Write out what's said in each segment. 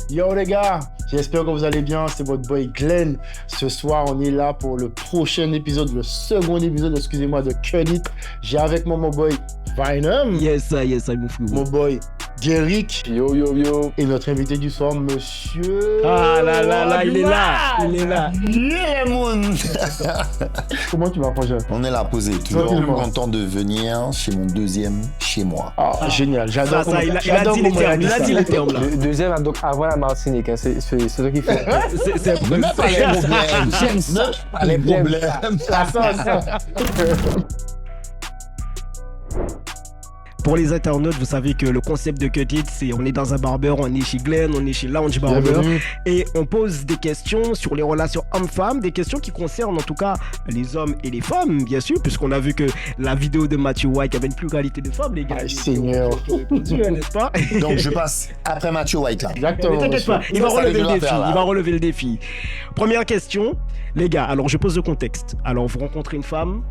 Yo les gars, j'espère que vous allez bien, c'est votre boy Glenn. Ce soir, on est là pour le prochain épisode, le second épisode, excusez-moi, de Cut It. J'ai avec moi mon boy Vinum. Yes, mon frère. Mon boy Derrick. Yo. Et notre invité du soir, monsieur... Ah là, il est là. Yeah, mon. Comment tu vas, frangin? On est là posé, toujours Tranquillement. content de venir chez mon deuxième chez moi. Ah, génial, j'adore Ça, il a dit les termes là. Le deuxième, donc avant la Martinique, hein, c'est toi qui fait. C'est Même pas les problèmes. J'aime ça. Pas les problèmes. Pour les internautes, vous savez que le concept de Cut It, c'est on est dans un barber, on est chez Glenn, on est chez Lounge Barber Bienvenue. et on pose des questions sur les relations hommes-femmes, des questions qui concernent en tout cas les hommes et les femmes, bien sûr, puisqu'on a vu que la vidéo de Matthew White avait une pluralité de femmes, les gars. Ah, Seigneur. N'est-ce pas? Donc je passe après Mathieu White là. Exactement. Mais t'inquiète pas, il va Ça, relever c'est le dur à défi. faire, là. Il va relever le défi. Première question, les gars. Alors je pose le contexte. Alors vous rencontrez une femme,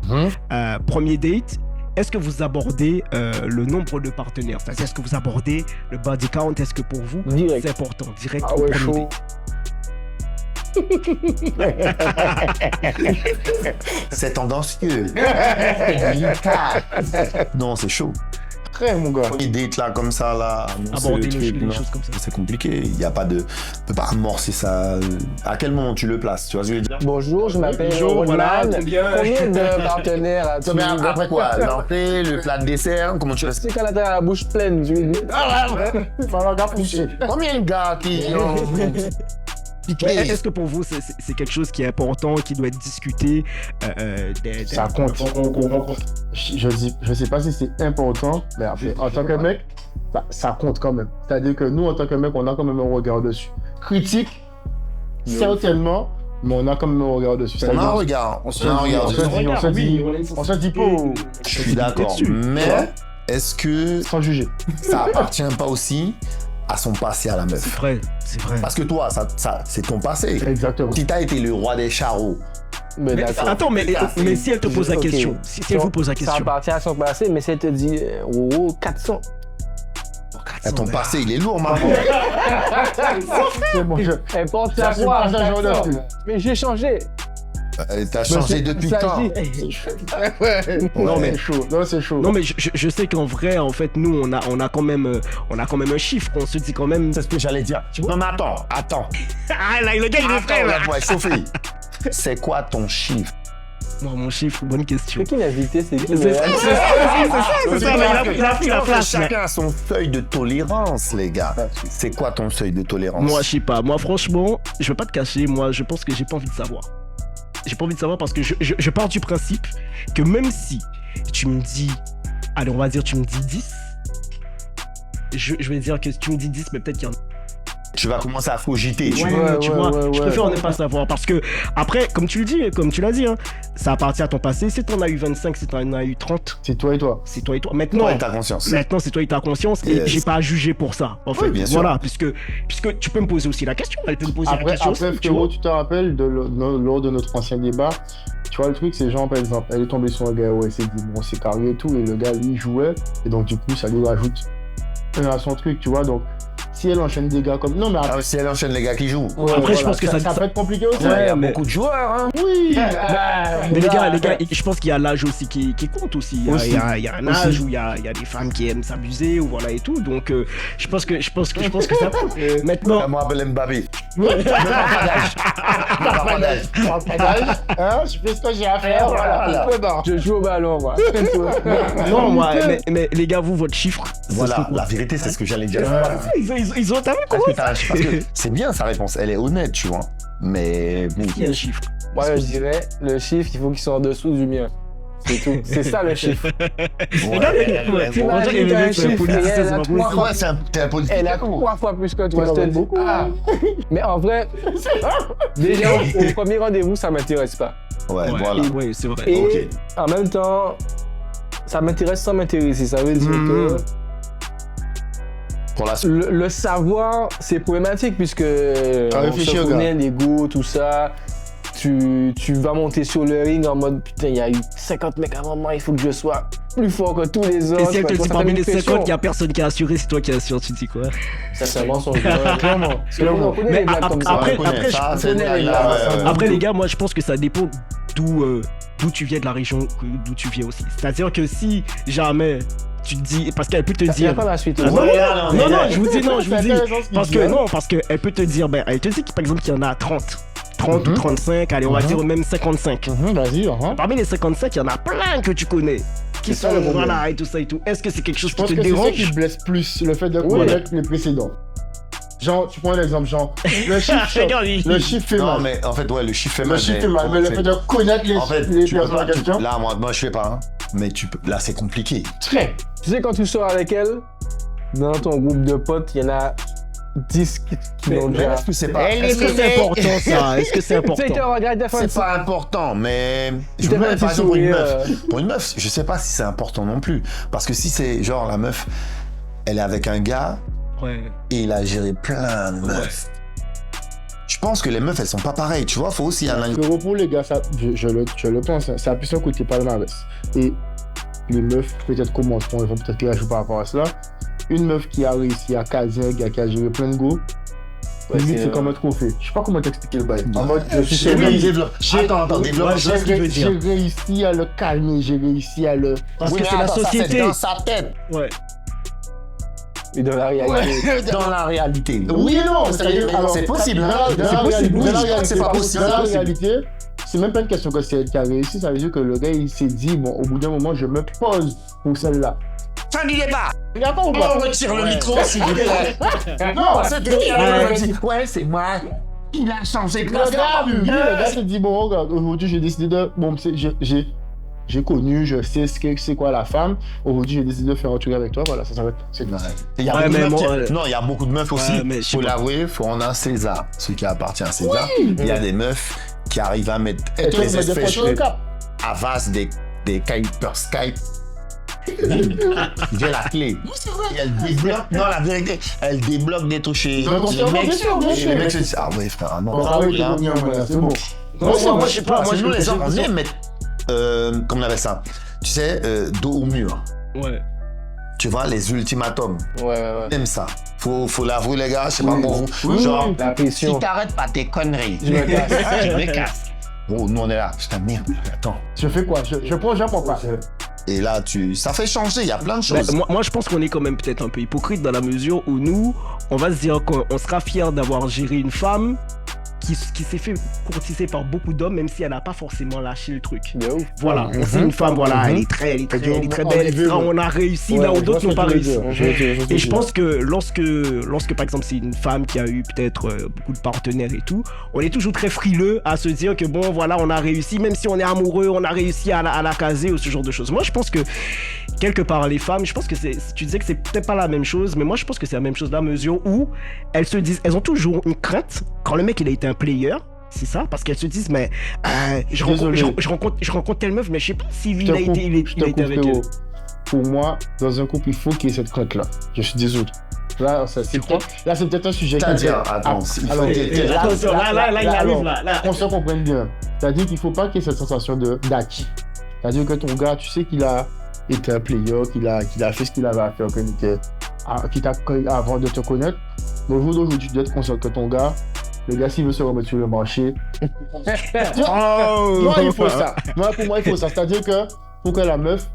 premier date. Est-ce que vous abordez le nombre de partenaires? C'est-à-dire, est-ce que vous abordez le body count? Est-ce que pour vous, Direct. c'est important? Direct Ah au ouais, premier chaud. date. C'est tendancieux. Non, c'est chaud. Très, mon gars. Premier date là, comme ça, là. annoncer Aborder le les truc, non. choses comme ça. C'est compliqué. Il n'y a pas de. On peut pas amorcer ça. À quel moment tu le places? Tu vois ce que je veux dire? Bonjour, je m'appelle Bonjour, voilà, Ronald. c'est bien. Combien de partenaires as-tu? Mais après quoi? L'entrée, le plat de dessert, comment tu restes? C'est quand t'as la bouche pleine, tu veux dire. Il va regarder coucher. Combien de gars qui ont Ouais, est-ce que pour vous, c'est quelque chose qui est important, qui doit être discuté Ça compte. Je sais pas si c'est important, mais après, en tant que mec, ça compte quand même. C'est-à-dire que nous, en tant que mec, on a quand même un regard dessus. Critique, certainement, mais on a quand même un regard dessus. On a un regard. On se dit, on se dit pas, je suis d'accord. Mais est-ce que sans juger. ça appartient pas aussi à son passé à la meuf? C'est vrai. Parce que toi, ça c'est ton passé. Exactement. Si t'as été le roi des charros, Mais d'accord. Attends, mais si elle te pose la Ok. question, si elle vous pose la Ça question. appartient à son passé, mais si elle te dit, 400. ton passé il est lourd, maman. C'est bon, Elle porte Ça, sa c'est voix, pas ça, j'en ai 400. plus. Mais j'ai changé. T'as changé depuis quand? Non, mais c'est chaud. Non, c'est chaud. Non mais je sais qu'en vrai, en fait, nous on a quand même un chiffre. On se dit quand même. C'est ce que j'allais dire. Non mais attends. Ah là, le gars il est frais là. Ouais, Sophie. C'est quoi ton chiffre? Moi mon chiffre, bonne question. C'est qui l'invité? C'est qui? C'est ça, mais il a pris la place. mais- Chacun a son seuil de tolérance, les gars. C'est quoi ton seuil de tolérance? Moi je sais pas. Moi franchement, je vais pas te cacher. Moi je pense que j'ai pas envie de savoir. J'ai pas envie de savoir parce que je pars du principe que même si tu me dis, allez on va dire tu me dis 10, je vais dire que si tu me dis 10, mais peut-être qu'il y en a. Tu vas commencer à cogiter. Tu Ouais, vois. tu vois, je préfère ouais. ne pas savoir parce que après, comme tu l'as dit, hein, ça appartient à ton passé. Si t'en as eu 25, si t'en as eu 30, C'est toi et toi. c'est toi et toi. Maintenant, Toi et ta conscience. c'est toi et ta conscience et Yes. j'ai pas à juger pour ça. En fait, bien sûr. voilà, puisque tu peux me poser aussi la question. Elle peut me poser la Après, question. aussi, tu frérot, vois. tu te rappelles lors de notre ancien débat, tu vois, le truc, c'est genre, par exemple, elle est tombée sur un gars, ouais, c'est dit, bon, c'est carré et tout, et le gars, lui, jouait, et donc, du coup, ça lui rajoute un à son truc, tu vois, donc, si elle enchaîne des gars comme... Non, mais après, Ah, si elle enchaîne les gars qui jouent. Après, je pense que ça peut être compliqué aussi. Ouais, il y a mais- beaucoup de joueurs, hein. Oui. Mais les gars, je pense qu'il y a l'âge aussi qui compte aussi. Il y a un âge où il y a des femmes qui aiment s'abuser ou voilà et tout. Donc je pense que ça compte. Maintenant, Elle me rappelle Mbappé. Ne parle pas d'âge. Hein, je fais ce que j'ai à faire, voilà. Je joue au ballon, moi. non moi, mais les gars, vous votre chiffre. Voilà, la vérité, c'est ce que j'allais dire. Ils ont t'as vu Parce quoi? parce que c'est bien sa réponse, elle est honnête, tu vois. Mais bon. Il y a un chiffre. Moi, je dirais, le chiffre, il faut qu'il soit en dessous du mien. C'est tout. C'est ça le chiffre. On dirait T'imagines un chiffre, et elle a trois fois- T'es un politique. Elle a 3 fois plus que toi, je te quand le même dis. beaucoup. Ah. Mais en vrai, déjà, au premier rendez-vous, ça m'intéresse pas. Ouais, voilà. Oui, c'est vrai. Et Ok. en même temps, ça m'intéresse sans m'intéresser. Ça veut dire que Pour la suite. le savoir, c'est problématique puisque on réfléchir, se gars. connaît, l'ego, tout ça. tu vas monter sur le ring en mode putain, il y a eu 50 mecs avant moi, il faut que je sois plus fort que tous les autres. Et si elle te dit Ça parmi fait les une pression. 50, il n'y a personne qui a assuré, c'est toi qui assures, tu dis quoi? Ça, c'est un mensonge. Clairement. On connaît Mais les blagues comme ça. après, On connaît ça, je c'est connais les là, blagues. Après, les gars, moi, je pense que ça dépend d'où tu viens, de la région d'où tu viens aussi. C'est-à-dire que si jamais tu te dis, parce qu'elle peut te Il y a dire. pas la suite. Ah, là. non, je vous dis, C'est intéressant ce qu'il parce dit, que hein. non, parce qu'elle peut te dire, ben, elle te dit par exemple qu'il y en a 30 ou 35, allez, on va dire même 55. Vas-y, Parmi les 55, il y en a plein que tu connais qui C'est ça, sont, le problème. voilà, et tout ça et tout. Est-ce que c'est quelque chose Je qui pense te que c'est ça dérange? qui blesse plus, le fait de connaître les précédents. Genre, tu prends l'exemple, genre, le chiffre, Regarde, le chiffre fait Non, mal. mais en fait, ouais, le chiffre fait Le mal. chiffre fait mal, mais le fait de connaître les En fait, les tu peux personnes en pas. question, Là, moi, je fais pas, hein. Mais tu peux. Là, c'est compliqué. très. Tu sais, quand tu sors avec elle, dans ton groupe de potes, il y en a 10 qui l'ont déjà. Est-ce que c'est pas. Est-ce que c'est important ça? Est-ce que c'est Tu sais, tu important? regardes ta C'est pas important, mais je t'es me mets fait par exemple pour une sourire, meuf. Pour une meuf, je sais pas si c'est important non plus. Parce que si c'est genre la meuf, elle est avec un gars Ouais. et il a géré plein de meufs. Je pense que les meufs, elles sont pas pareilles, tu vois. Faut aussi analyser. Le repos, les gars, ça, je le pense, hein, ça a plus un côté palmarès. Et les meufs, peut-être commenceront, ils vont peut-être réagir par rapport à cela. Une meuf qui a réussi à caser un gars qui a géré plein de go, limite, c'est comme un trophée. Je sais pas comment t'expliquer le bail. En mode, je suis Développe. Attends, développe. je vois ce qu'il veut dire. J'ai réussi à le calmer, j'ai réussi à le. Parce Oui, que mais c'est la attends, ça, société. dans sa tête. Ouais. Et dans la réalité. Dans la réalité. Oui et non, C'est possible. hein. Dans la C'est possible. réalité, Oui, dans la je crois que c'est pas réalité, possible. dans la c'est possible. réalité, c'est même pas une question que c'est elle qui a réussi, ça veut dire que le gars il s'est dit, bon, au bout d'un moment, je me pose pour celle-là. Fin du débat. D'accord ou pas? On retire le micro, s'il vous plaît. Non, Ouais, c'est moi. Il a changé de le gars s'est dit, bon, regarde, aujourd'hui j'ai décidé de. Bon, j'ai connu, je sais c'est quoi la femme. Aujourd'hui j'ai décidé de faire un truc avec toi, voilà, ça s'arrête. C'est tout. Il y a Ouais, beaucoup de mais meufs moi, non, il y a beaucoup de meufs aussi. Ouais, mais je sais Faut pas. l'avouer, faut en un César. Ce qui appartient à César. Il y a des meufs qui arrivent à mettre Et toi, les tu mets des fois espèces sur le cap. à vase des Kuiper Skype. J'ai la clé. Et elle débloque. Non, la vérité, elle débloque des trucs chez Mais bon, les mecs. bien sûr, bien Et sûr. les mecs se disent, ah ouais, frère, non. Ah oui, là, c'est bon. Moi, je sais pas. Moi, nous, les gens, on je aime mettre, comment on appelle ça? Tu sais, dos au mur. Ouais. Tu vois, les ultimatums. Ouais. On aime ça. Faut l'avouer, les gars, je sais pas pour vous. Oui, Genre, oui. La pression. si t'arrêtes pas tes conneries, Je me casse. je me casse. Gros, nous on est là. Je t'aime, attends. Je fais quoi? Je prends pas. Et là, ça fait changer, il y a plein de Ben, choses. moi, je pense qu'on est quand même peut-être un peu hypocrite dans la mesure où nous, on va se dire qu'on sera fier d'avoir géré une femme qui s'est fait courtiser par beaucoup d'hommes, même si elle n'a pas forcément lâché le truc. De ouf. Voilà, c'est une femme, voilà, elle est très belle, etc. On a réussi là où d'autres n'ont pas réussi. Et je pense que lorsque par exemple c'est une femme qui a eu peut-être beaucoup de partenaires et tout, on est toujours très frileux à se dire que bon voilà on a réussi, même si on est amoureux, on a réussi à la caser ou ce genre de choses. Moi je pense que quelque part les femmes, je pense que tu disais que c'est peut-être pas la même chose, mais moi je pense que c'est la même chose dans la mesure où elles se disent, elles ont toujours une crainte quand le mec il a été un player. C'est ça, parce qu'elles se disent, mais je rencontre telle meuf, mais je sais pas si il a été avec elle. Pour moi, dans un couple, il faut qu'il y ait cette crainte-là. Je suis désolé. Là, c'est peut-être un sujet C'est-à-dire, attends, Attention, là, il arrive là. On se comprenne bien. C'est-à-dire qu'il ne faut pas qu'il y ait cette sensation d'acquis. C'est-à-dire que ton gars, tu sais qu'il a été un player, qu'il a fait ce qu'il avait à faire, avant de te connaître. Mais au jour d'aujourd'hui, tu dois être conscient que ton gars, le gars, s'il veut se remettre sur le marché. Moi, il faut ça. Pour moi, il faut ça. C'est-à-dire que pour que la meuf.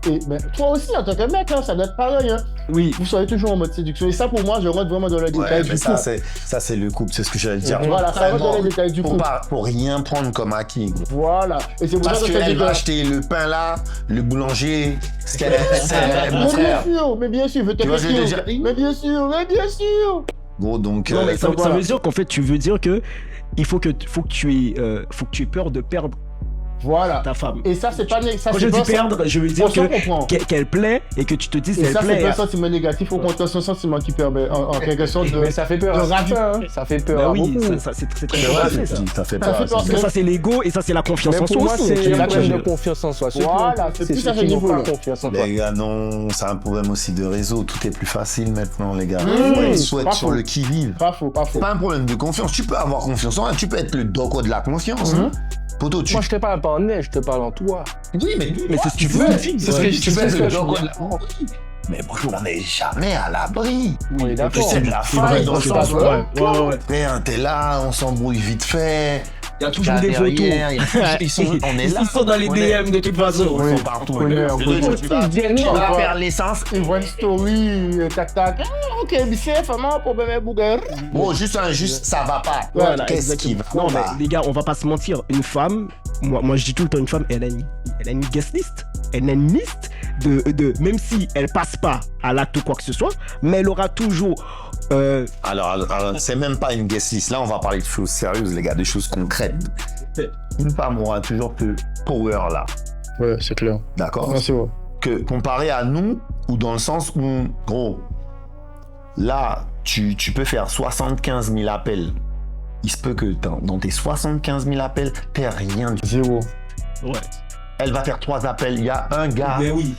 Toi aussi, en tant que mec, ça doit être pareil. Oui. Vous soyez toujours en mode séduction. Et ça, pour moi, je rentre vraiment dans le détail du couple. Ça, c'est le couple, c'est ce que j'allais dire. Voilà, ça rentre dans les détails du couple. Pour rien prendre comme acquis. Voilà. Et c'est pour Parce ça que qu'elle va acheter le pain là, le boulanger, ce qu'elle Mais bien sûr, veut te faire. Mais bien sûr. Gros, donc. Non, mais ça veut dire qu'en fait, tu veux dire que il faut que tu aies peur de perdre voilà. ta femme. Et ça, c'est pas ça. Quand je dis perdre, je veux dire qu'elle plaît et que tu te dises qu'elle plaît. Et ça, c'est pas un plaît. sentiment négatif, au contraire, c'est un sentiment qui permet en quelque sorte de. Mais ça fait peur. Ça fait peur. Bah oui, beaucoup. c'est très Ouais, ça. ça fait Ça peur. fait peur. Parce que ça, c'est l'ego et ça, c'est la confiance en Mais pour soi moi, aussi. c'est un Là, problème de confiance en soi. Voilà, c'est plus à ce niveau-là. Confiance en toi. Les gars, non, c'est un problème aussi de réseau. Tout est plus facile maintenant, les gars. Mmh, Faut être pas sur faux. le qui-vive. Pas faux. C'est pas un problème de confiance. Tu peux avoir confiance en elle. Tu peux être le doco de la confiance. Poto, Moi, je te parle pas en elle, je te parle en toi. Oui, mais Mais c'est ce que tu Ouais, veux. c'est ce que je tu fais c'est le ce que logo je de la oui. Mais bro, on n'est jamais à l'abri. On est Tu d'accord. sais de la C'est vrai, faille dans le c'est sens où, vrai. Ouais. frère, t'es là, on s'embrouille vite fait. Il y a toujours des Derrière, photos. ils sont, on est là. Ils sont dans les on est- DM de toute façon. Ils sont partout. on connaît, on connaît. Tu vas faire l'essence. Ils voient une story, tac. Ah, ok, c'est vraiment pour bébé Bouger. Bon, juste, ça va pas. Voilà, Qu'est-ce qui va Non, mais pas? les gars, on va pas se mentir. Une femme, moi je dis tout le temps, une femme, elle a une guest list. Elle a une liste de même si elle passe pas à l'acte ou quoi que ce soit, mais elle aura toujours. Alors, c'est même pas une guest list. Là, on va parler de choses sérieuses, les gars, des choses concrètes. Une femme aura toujours ce power-là. Ouais, c'est clair. D'accord? Non, c'est vrai. Que comparé à nous, ou dans le sens où, gros, là, tu peux faire 75 000 appels. Il se peut que dans tes 75 000 appels, t'aies rien du tout. Zéro. Ouais. Elle va faire 3 appels. Il y a un gars. Mais oui.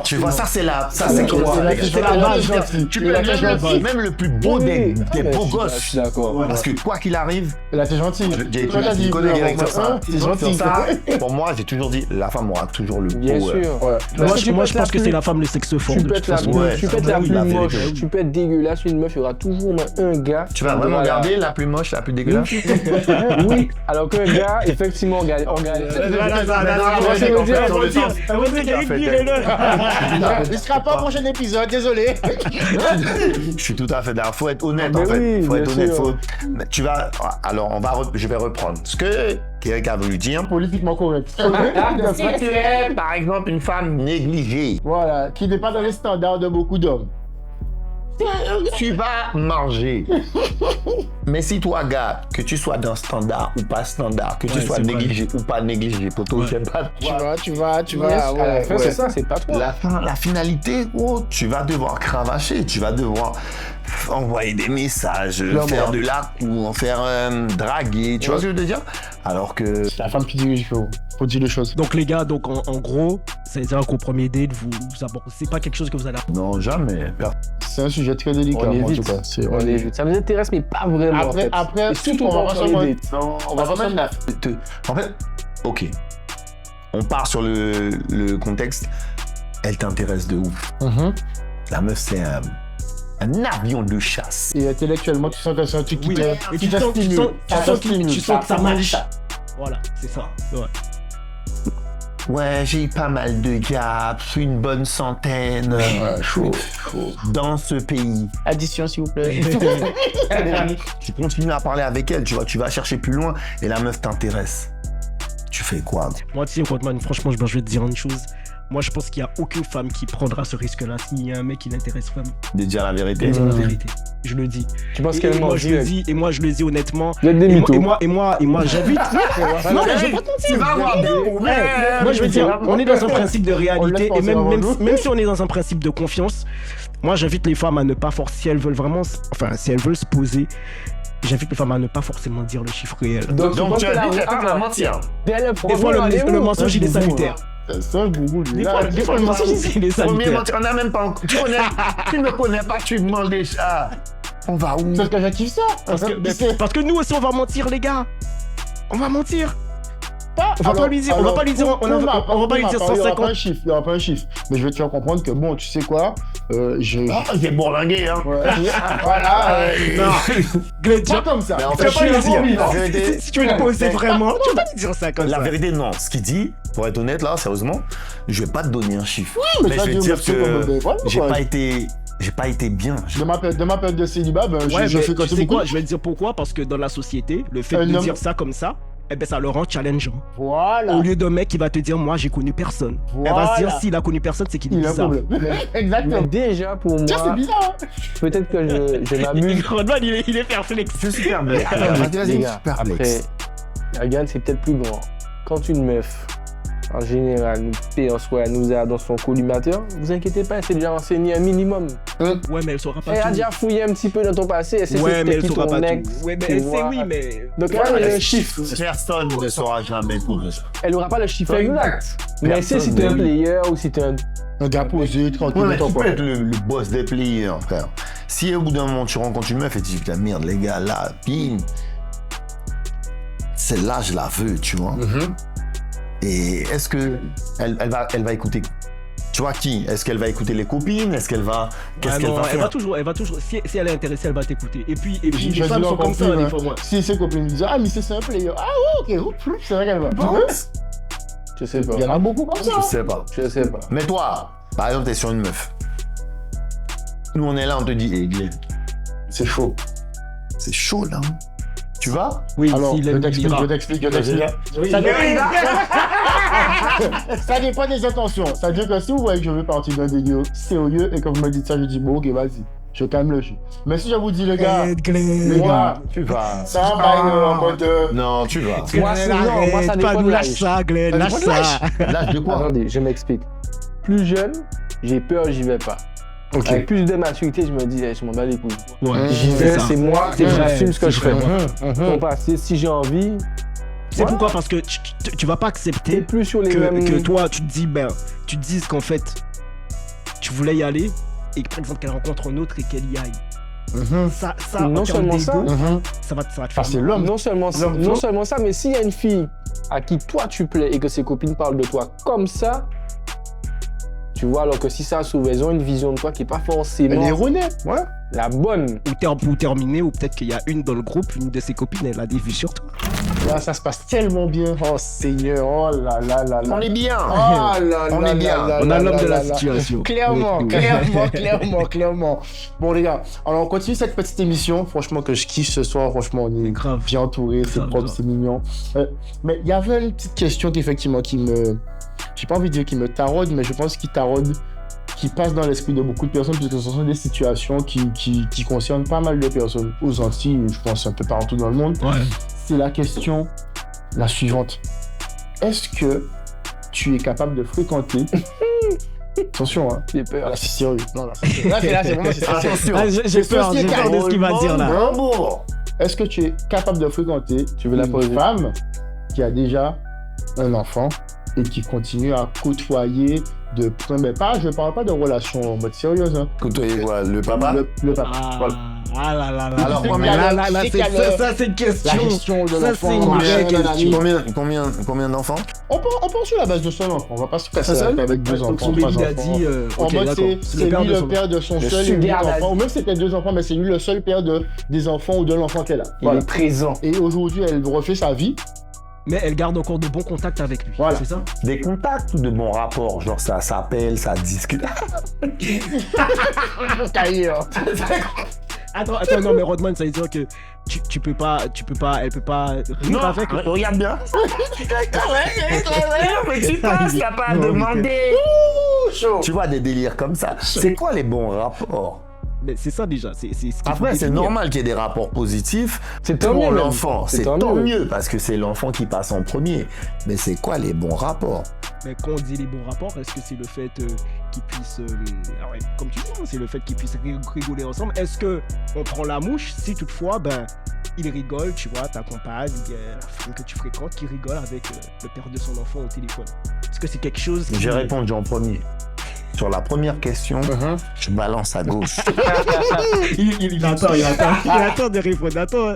Tu vois, ça c'est la quoi? C'est la base, gentil. Tu peux même le plus beau des beaux Je gosses. suis d'accord. Parce que quoi qu'il arrive, Là, t'es gentil. tu connais Eric sur ça. C'est gentil. Sur ça, pour moi, j'ai toujours dit, la femme aura toujours le Bien power. sûr. Ouais. Moi, je pense que c'est la femme le sexe fort. Tu de peux toute être la façon. Ouais, tu peux être la oui, plus la vérité. moche, tu peux être dégueulasse, une meuf, il y aura toujours un gars. Tu vas vraiment Voilà. regarder la plus moche, la plus dégueulasse? Oui, alors qu'un gars, effectivement, on gagne. Il sera pas au prochain épisode, désolé. Je suis tout à fait d'accord. Faut être honnête, Mais en fait. oui, Faut être bien honnête. sûr. Mais tu vas. Alors, je vais reprendre. Ce que Eric a voulu dire. Politiquement correct. Si tu es, par exemple, une femme négligée, Voilà, qui n'est pas dans les standards de beaucoup d'hommes. tu vas manger. Mais si toi, gars, que tu sois dans standard ou pas standard, que tu Ouais, sois c'est vrai. négligé ou pas négligé, poto, Ouais. j'aime pas. Tu vas. À la fin, ouais. c'est ça, c'est pas toi. La finalité, gros, tu vas devoir cravacher, tu vas devoir envoyer des messages, faire de la cour, faire draguer, tu vois ce que je veux dire? Alors que C'est la femme qui dirige, faut dire les choses. Donc les gars, donc en gros, c'est-à-dire qu'au premier date, vous abordez, c'est pas quelque chose que vous allez. non, jamais. C'est un sujet très délicat, On moi, en tout évite. cas. C'est- On est juste. Ça vous intéresse, mais pas vraiment. en fait. Après, Et surtout on va pas pas sur sur les dates. Non, on va pas sur le neuf. En fait, ok. On part sur le contexte. Elle t'intéresse de ouf. La meuf, c'est un avion de chasse. Et intellectuellement, tu sens que c'est un truc qui Oui, te et qui tu sens stimule. tu sens que ça marche. Voilà, c'est ça. Ouais. Ouais, j'ai eu pas mal de gars, une bonne centaine. Chaud. Dans ce pays. Addition, s'il vous plaît. Tu continues à parler avec elle, tu vois, tu vas chercher plus loin et la meuf t'intéresse. Tu fais quoi? Moi, tu sais, Rodman, franchement, je vais te dire une chose. Moi, je pense qu'il n'y a aucune femme qui prendra ce risque-là s'il y a un mec qui l'intéresse vraiment. De dire la vérité. C'est la vérité. Je le dis. Tu penses Et qu'elle ment moi, je le direct. dis, et moi, je le dis honnêtement. Vous êtes des mythos. Et moi, j'invite. Non, mais je vais pas te mentir. Tu vas avoir des problèmes. Moi, je veux dire, on est dans un principe de réalité On et laisse passer même si on est dans un principe de confiance, moi, j'invite les femmes à ne pas forcer, si elles veulent vraiment, si elles veulent se poser, j'invite les femmes à ne pas forcément dire le chiffre réel. Donc tu as dit à mentir. Des fois, le mensonge, il est salutaire. C'est un gourou, lui. Des fois, le mensonge, il est Premier salutaire. mentir, on n'a même pas. Tu ne me connais pas, tu me demandes déjà. On va où? Parce que je kiffe ça. Parce que nous aussi, on va mentir, les gars. On va mentir. On va Alors, pas lui dire, on va pas lui dire 150. Il y aura pas un chiffre. Mais je vais te faire comprendre que bon, tu sais quoi, J'ai bourlingué, hein. Ouais. Voilà. Glédia, Pas comme ça. Mais en tu fait, vas pas lui dire. la vérité, Si tu veux le poser vraiment, tu vas pas lui dire ça comme la ça. vérité, non. Ce qu'il dit, pour être honnête, là, sérieusement, je vais pas te donner un chiffre. mais Mais ça, je vais te Dieu dire merci, comme, que voilà, j'ai quoi. pas été bien. De ma période de célibat, ben, Ouais, je mais fais tu comme sais quoi, je vais te dire pourquoi, parce que dans la société, le fait Un de homme- dire ça comme ça, eh ben ça le rend challengeant. Voilà. Au lieu d'un mec qui va te dire moi j'ai connu personne. Elle va se dire Voilà. s'il a connu personne, c'est qu'il est Il a un bizarre. problème. Mais Exactement. déjà, pour Tiens, c'est moi, bizarre. peut-être que je m'amuse. Rodman, il est perplexe. Je suis perplexe. Les gars, après, Regarde, c'est peut-être plus grand. Quand une meuf, en général, nous paie en soi, nous a dans son collimateur, vous inquiétez pas, elle s'est déjà renseignée un minimum. Ouais, mais elle saura pas Elle a tout. déjà fouillé un petit peu dans ton passé, elle sait Ouais, mais c'était elle qui saura ton pas ex. tout. Ouais, mais tu elle sait vois. oui, mais. Donc là, il y a un chiffre. Personne ne saura jamais tout. Elle n'aura pas le chiffre exact. Mais elle sait si t'es un player ou si t'es un... Un gars posé, tranquille, Ouais, mais attends tu peux pas. être le boss des players, frère. Si au bout d'un moment tu rencontres une meuf et tu dis putain merde les gars là, bim. celle-là, je la veux, tu vois. Et est-ce que elle va écouter, tu vois qui? Est-ce qu'elle va écouter les copines? Est-ce qu'elle va, qu'est-ce qu'elle va faire? Elle va toujours, si elle est intéressée, elle va t'écouter. Et puis Je les femmes dis sont encore comme ça, plus, des fois, moi. Si ses copines lui disent, ah, mais c'est un player. Ah, ouais, ok, c'est vrai qu'elle va. Je sais pas. Il y en a beaucoup comme ça. Je sais pas. Je sais pas. Mais toi, par exemple, t'es sur une meuf. Nous, on est là, on te dit, hey, Glenn, C'est chaud. c'est chaud, là. Tu vas? Oui, Alors, s'il je aime, il t'explique. ira. Oui, Ça ça dépend des intentions. Ça veut dire que si vous voyez que je veux partir d'un délire sérieux et que vous me dites ça, je dis bon, ok, vas-y, je calme le jeu. Mais si je vous dis, les gars, moi, Tu vas. ça va en mode. Non, tu vas. Moi, ça dépend de lâche l'âge. ça, Glenn, lâche ça. L'âge de quoi? Attendez, je m'explique. Plus jeune, j'ai peur, j'y vais pas. Ok. Avec plus de maturité, je me dis, je m'en bats les couilles. Ouais, J'y vais, c'est moi, et j'assume ce que je fais. Mhm. Donc, si j'ai envie, C'est voilà. pourquoi, parce que tu vas pas t'es accepter plus sur les mêmes. que toi, tu te dis, tu te dises qu'en fait, tu voulais y aller et que par exemple qu'elle rencontre un autre et qu'elle y aille. Ça, Non en termes seulement ça, d'ego, Mhm. ça va te faire Ah, c'est l'homme. Non seulement ça, mais s'il y a une fille à qui toi tu plais et que ses copines parlent de toi comme ça, tu vois, alors que si ça s'ouvre, elles ont une vision de toi qui n'est pas Elle est forcément erronée. Ouais. la bonne. ou terminer, ou peut-être qu'il y a une dans le groupe, une de ses copines, elle a des vues sur toi. Là, ça se passe tellement bien. Oh, Seigneur. Oh là là là là. On est bien. Oh là On là est bien. là On là a l'homme là de la là là. situation. Clairement. Bon, les gars, alors on continue cette petite émission. Franchement, que je kiffe ce soir. Franchement, on est Grave. bien entouré. C'est Grave, propre, grave. c'est mignon. Mais il y avait une petite question qu'effectivement qui me. J'ai pas envie de dire qui me taraude, mais je pense qu'il taraude, qui passe dans l'esprit de beaucoup de personnes, puisque ce sont des situations qui concernent pas mal de personnes aux Antilles, je pense un peu partout dans le monde. Ouais. C'est la question la suivante. Est-ce que tu es capable de fréquenter... Attention, hein. J'ai peur. Là, c'est sérieux. Non, là, c'est vraiment c'est sérieux. Attention. Ah, j'ai peur de ce qu'il va dire là. Bravo. Est-ce que tu es capable de fréquenter Tu veux la une poser? femme qui a déjà un enfant et qui continue à côtoyer de... Mais pas, je parle pas de relation en mode sérieuse, hein. Écoutez, voilà, le papa. Le papa. Ah, Voilà. ah là là là. Alors, là, combien- là, là, c'est c'est- qu'elle- ça, c'est une La question. gestion de Ça, l'enfant. c'est une vraie nanani. Combien d'enfants? On part sur la base de son enfant. On va pas se casser C'est la ça? tête avec deux Donc enfants, son trois baby enfants. daddy, En ok, mode, d'accord. c'est lui le père de son Le seul et unique sugar daddy. enfant. Ou même c'était deux enfants, mais c'est lui le seul père des enfants ou de l'enfant qu'elle a. Il Voilà. est présent. Et aujourd'hui, elle refait sa vie. Mais elle garde encore de bons contacts avec lui. Voilà. C'est ça? Des contacts ou de bons rapports? Genre ça s'appelle, ça discute. Attends, non, mais Rodman, ça veut dire que tu peux pas, elle peut pas rire avec. Regarde bien. Mais tu passes, t'as pas à Non, demander. Tu vois des délires comme ça. C'est quoi les bons rapports? Mais c'est ça déjà. C'est ce qu'il faut Après, c'est définir. normal qu'il y ait des rapports positifs C'est tant pour mieux, même. l'enfant. C'est C'est tant tant mieux. mieux parce que c'est l'enfant qui passe en premier. Mais c'est quoi les bons rapports? Mais quand on dit les bons rapports, est-ce que c'est le fait qu'ils puissent, alors, comme tu dis, hein, c'est le fait qu'ils puissent rigoler ensemble? Est-ce que on prend la mouche si toutefois, il rigole, tu vois, ta compagne, la femme que tu fréquentes, qui rigole avec le père de son enfant au téléphone? Est-ce que c'est quelque chose J'ai répondu en premier. Sur la première question, je balance à gauche. il attend de répondre. Attends,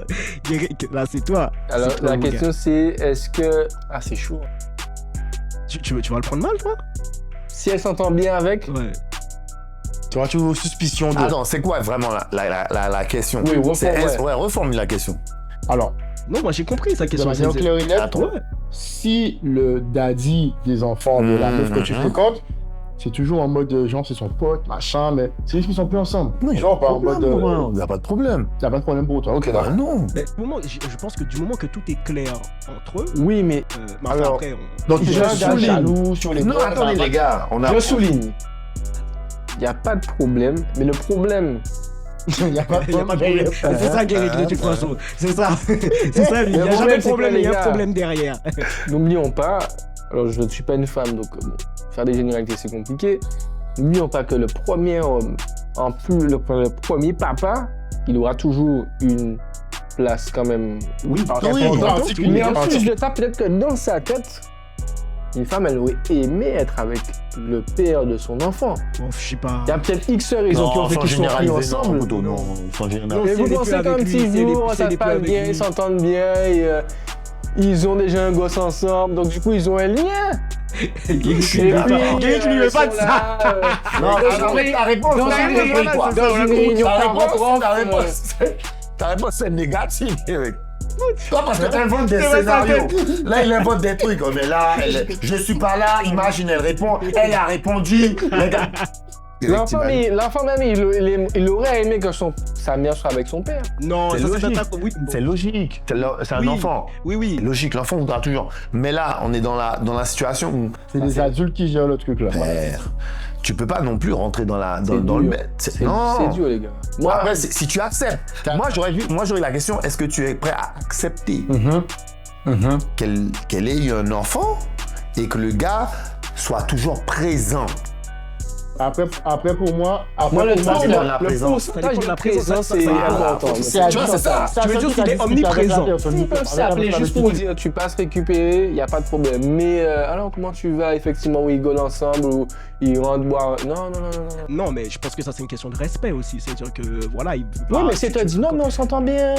là c'est toi. Alors, C'est toi, la mon question gars. c'est est-ce que. Ah, c'est chaud. Tu vas le prendre mal, toi? Si elle s'entend bien avec. Ouais. Tu vois, tu as suspicion de... Attends, c'est quoi vraiment la question? Oui, reformule la question. Alors, Non, moi j'ai compris sa de question. manière c'est- claire et nette, Attends. Ouais. si le daddy des enfants de la meuf que tu fréquentes, c'est toujours en mode genre c'est son pote, machin, mais c'est juste qu'ils sont plus ensemble. Non, Genre pas en mode... il n'y a pas de problème. T'as pas de problème pour toi. Ok, Ah d'accord. non. Mais je pense que du moment que tout est clair entre eux, Oui, mais mais Alors, après, Donc Je tu as souligne. jaloux sur les Non, deux, attendez ça va les gars, on a... je souligne. Il n'y a pas de problème, mais le problème. Il n'y a pas de il n'y a pas de problème. C'est ça, Guéric, de toute façon. C'est ça. C'est ça, il n'y a Le jamais de problème, c'est problème, que il y a les un gars- problème derrière. N'oublions pas, alors je ne suis pas une femme, donc bon, faire des généralités c'est compliqué. N'oublions pas que le premier homme, en plus le premier papa, il aura toujours une place quand même. Oui, importante. oui, Mais en oui. plus de ça, peut-être que dans sa tête, une femme, elle aurait aimé être avec le père de son enfant. Bon, je sais pas. Il y a peut-être X raisons qui ont fait qu'ils sont pris ensemble. Non, sans généraliser. Mais si vous elle est pensez plus avec comme lui, si si elle est- vous, si ça elle se est plus passe avec bien, lui. ils s'entendent bien et Ils ont déjà un gosse ensemble, donc du coup, ils ont un lien. Geeks Et lui veut puis, pas ils de sont ça. là, Non, ta réponse, dans c'est une négative, réunion, quoi. dans une réunion parent-prof, Ta réponse, c'est négative, mec. Toi, parce que tu inventes des scénarios. Là, il invente des trucs. Oh, mais là, je suis pas là. Imagine, elle répond. Elle a répondu. Les gars. L'enfant même, il aurait aimé que sa mère soit avec son père. Non, C'est ça logique. oui. C'est logique. C'est un Oui. enfant. Oui. C'est logique. L'enfant voudra toujours. Mais là, on est dans la situation où. C'est les adultes qui gèrent le truc là. Père, tu peux pas non plus rentrer dans le dur. bête. C'est Non. dur, les gars. Moi, après, si tu acceptes. Moi, j'aurais la question, est-ce que tu es prêt à accepter qu'elle ait eu un enfant et que le gars soit toujours présent? Après pour moi, Moi, le ça dépend de la pourcentage présence. de la présence, c'est ça- important. Tu vois, c'est ça. Tu veux dire qu'il est omniprésent. Ils peuvent s'appeler juste pour dire tu passes récupérer, il n'y a pas de problème. Mais alors comment tu vas effectivement, où ils rigolent ensemble, ou ils rentrent boire. Non. Non, mais je pense que ça, c'est une question de respect aussi. C'est-à-dire que, voilà, il peut Oui, pas- mais c'est toi dit non, mais on s'entend bien.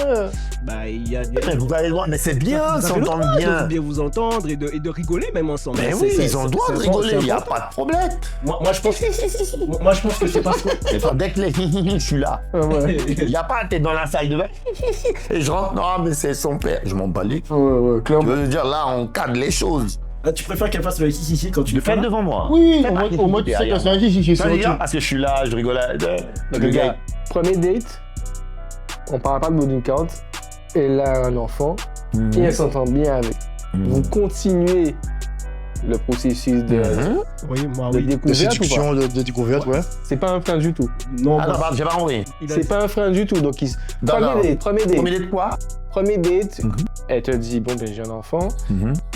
Bah, il y a. Mais vous avez le droit, mais c'est bien, Vous avez le s'entendre droit bien. de bien vous entendre et de rigoler même ensemble. Mais C'est- oui, c'est- ils ont le droit c'est de important, rigoler, il n'y a important. pas de problème. Moi, je pense que c'est parce que. Dès que je suis là. Il n'y a pas, t'es dans la salle de bain. Et je rentre, non, mais c'est son père. Je m'en bats les. Ouais, Tu clairement. veux dire, là, on cadre les choses. Ah, tu préfères qu'elle fasse le hihihi quand tu Le le fais fais devant moi. Oui, Fais pas au moins tu sais que c'est un chichi. Ça, les gars, parce que je suis là, je rigole. Donc, les gars, premier date, on parle pas de body count, elle a un enfant et elle s'entend bien avec. Vous continuez le processus de Oui, moi, de oui. découverte ou pas? de découverte, ouais. C'est pas un frein du tout. Non, Attends, bah, pardon, j'ai pas compris. il a- C'est pas un frein du tout. Donc, Non, non. premier date. Premier date quoi? Premier date, Mhm. elle te dit, bon, ben, j'ai un enfant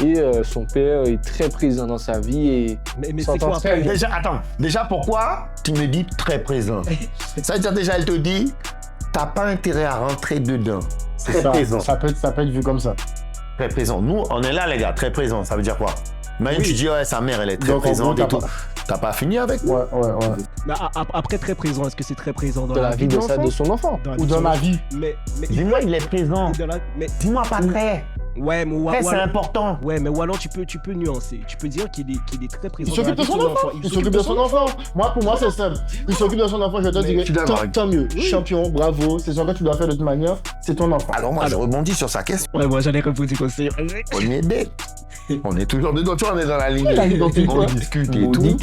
et son père est très présent dans sa vie et Mais c'est s'entend quoi très après? bien. Déjà, pourquoi tu me dis très présent? Ça veut dire déjà, elle te dit, t'as pas intérêt à rentrer dedans. C'est Très ça. présent. Ça peut être vu comme ça. Très présent. Nous, on est là, les gars, très présent. Ça veut dire quoi? Même Oui. tu dis, ouais, sa mère, elle est très Donc, en présente gros, et tout. T'as pas fini avec moi? Ouais. Mais après très présent, est-ce que c'est très présent dans de la vie de l'enfant? son enfant. la Ou vie de dans son ma enfant. vie. Mais Dis-moi, il est présent. mais Dis-moi pas très. ouais, mais Très, c'est important. ouais, mais ou alors tu peux nuancer. Tu peux dire qu'il est très présent. Il s'occupe dans de la vie son enfant. Il s'occupe de son enfant. Pour moi, c'est simple. Il s'occupe de son enfant, je te je suis dirais, d'accord avec tant mieux. Champion, bravo. C'est ce que tu dois faire de toute manière. C'est ton enfant. Alors, moi, je rebondis sur sa question. Ouais, moi j'allais reposer conseil. Premier date. On est toujours dedans, tu vois, on est dans la ligne. La ligne dans tout, On quoi. discute et tout.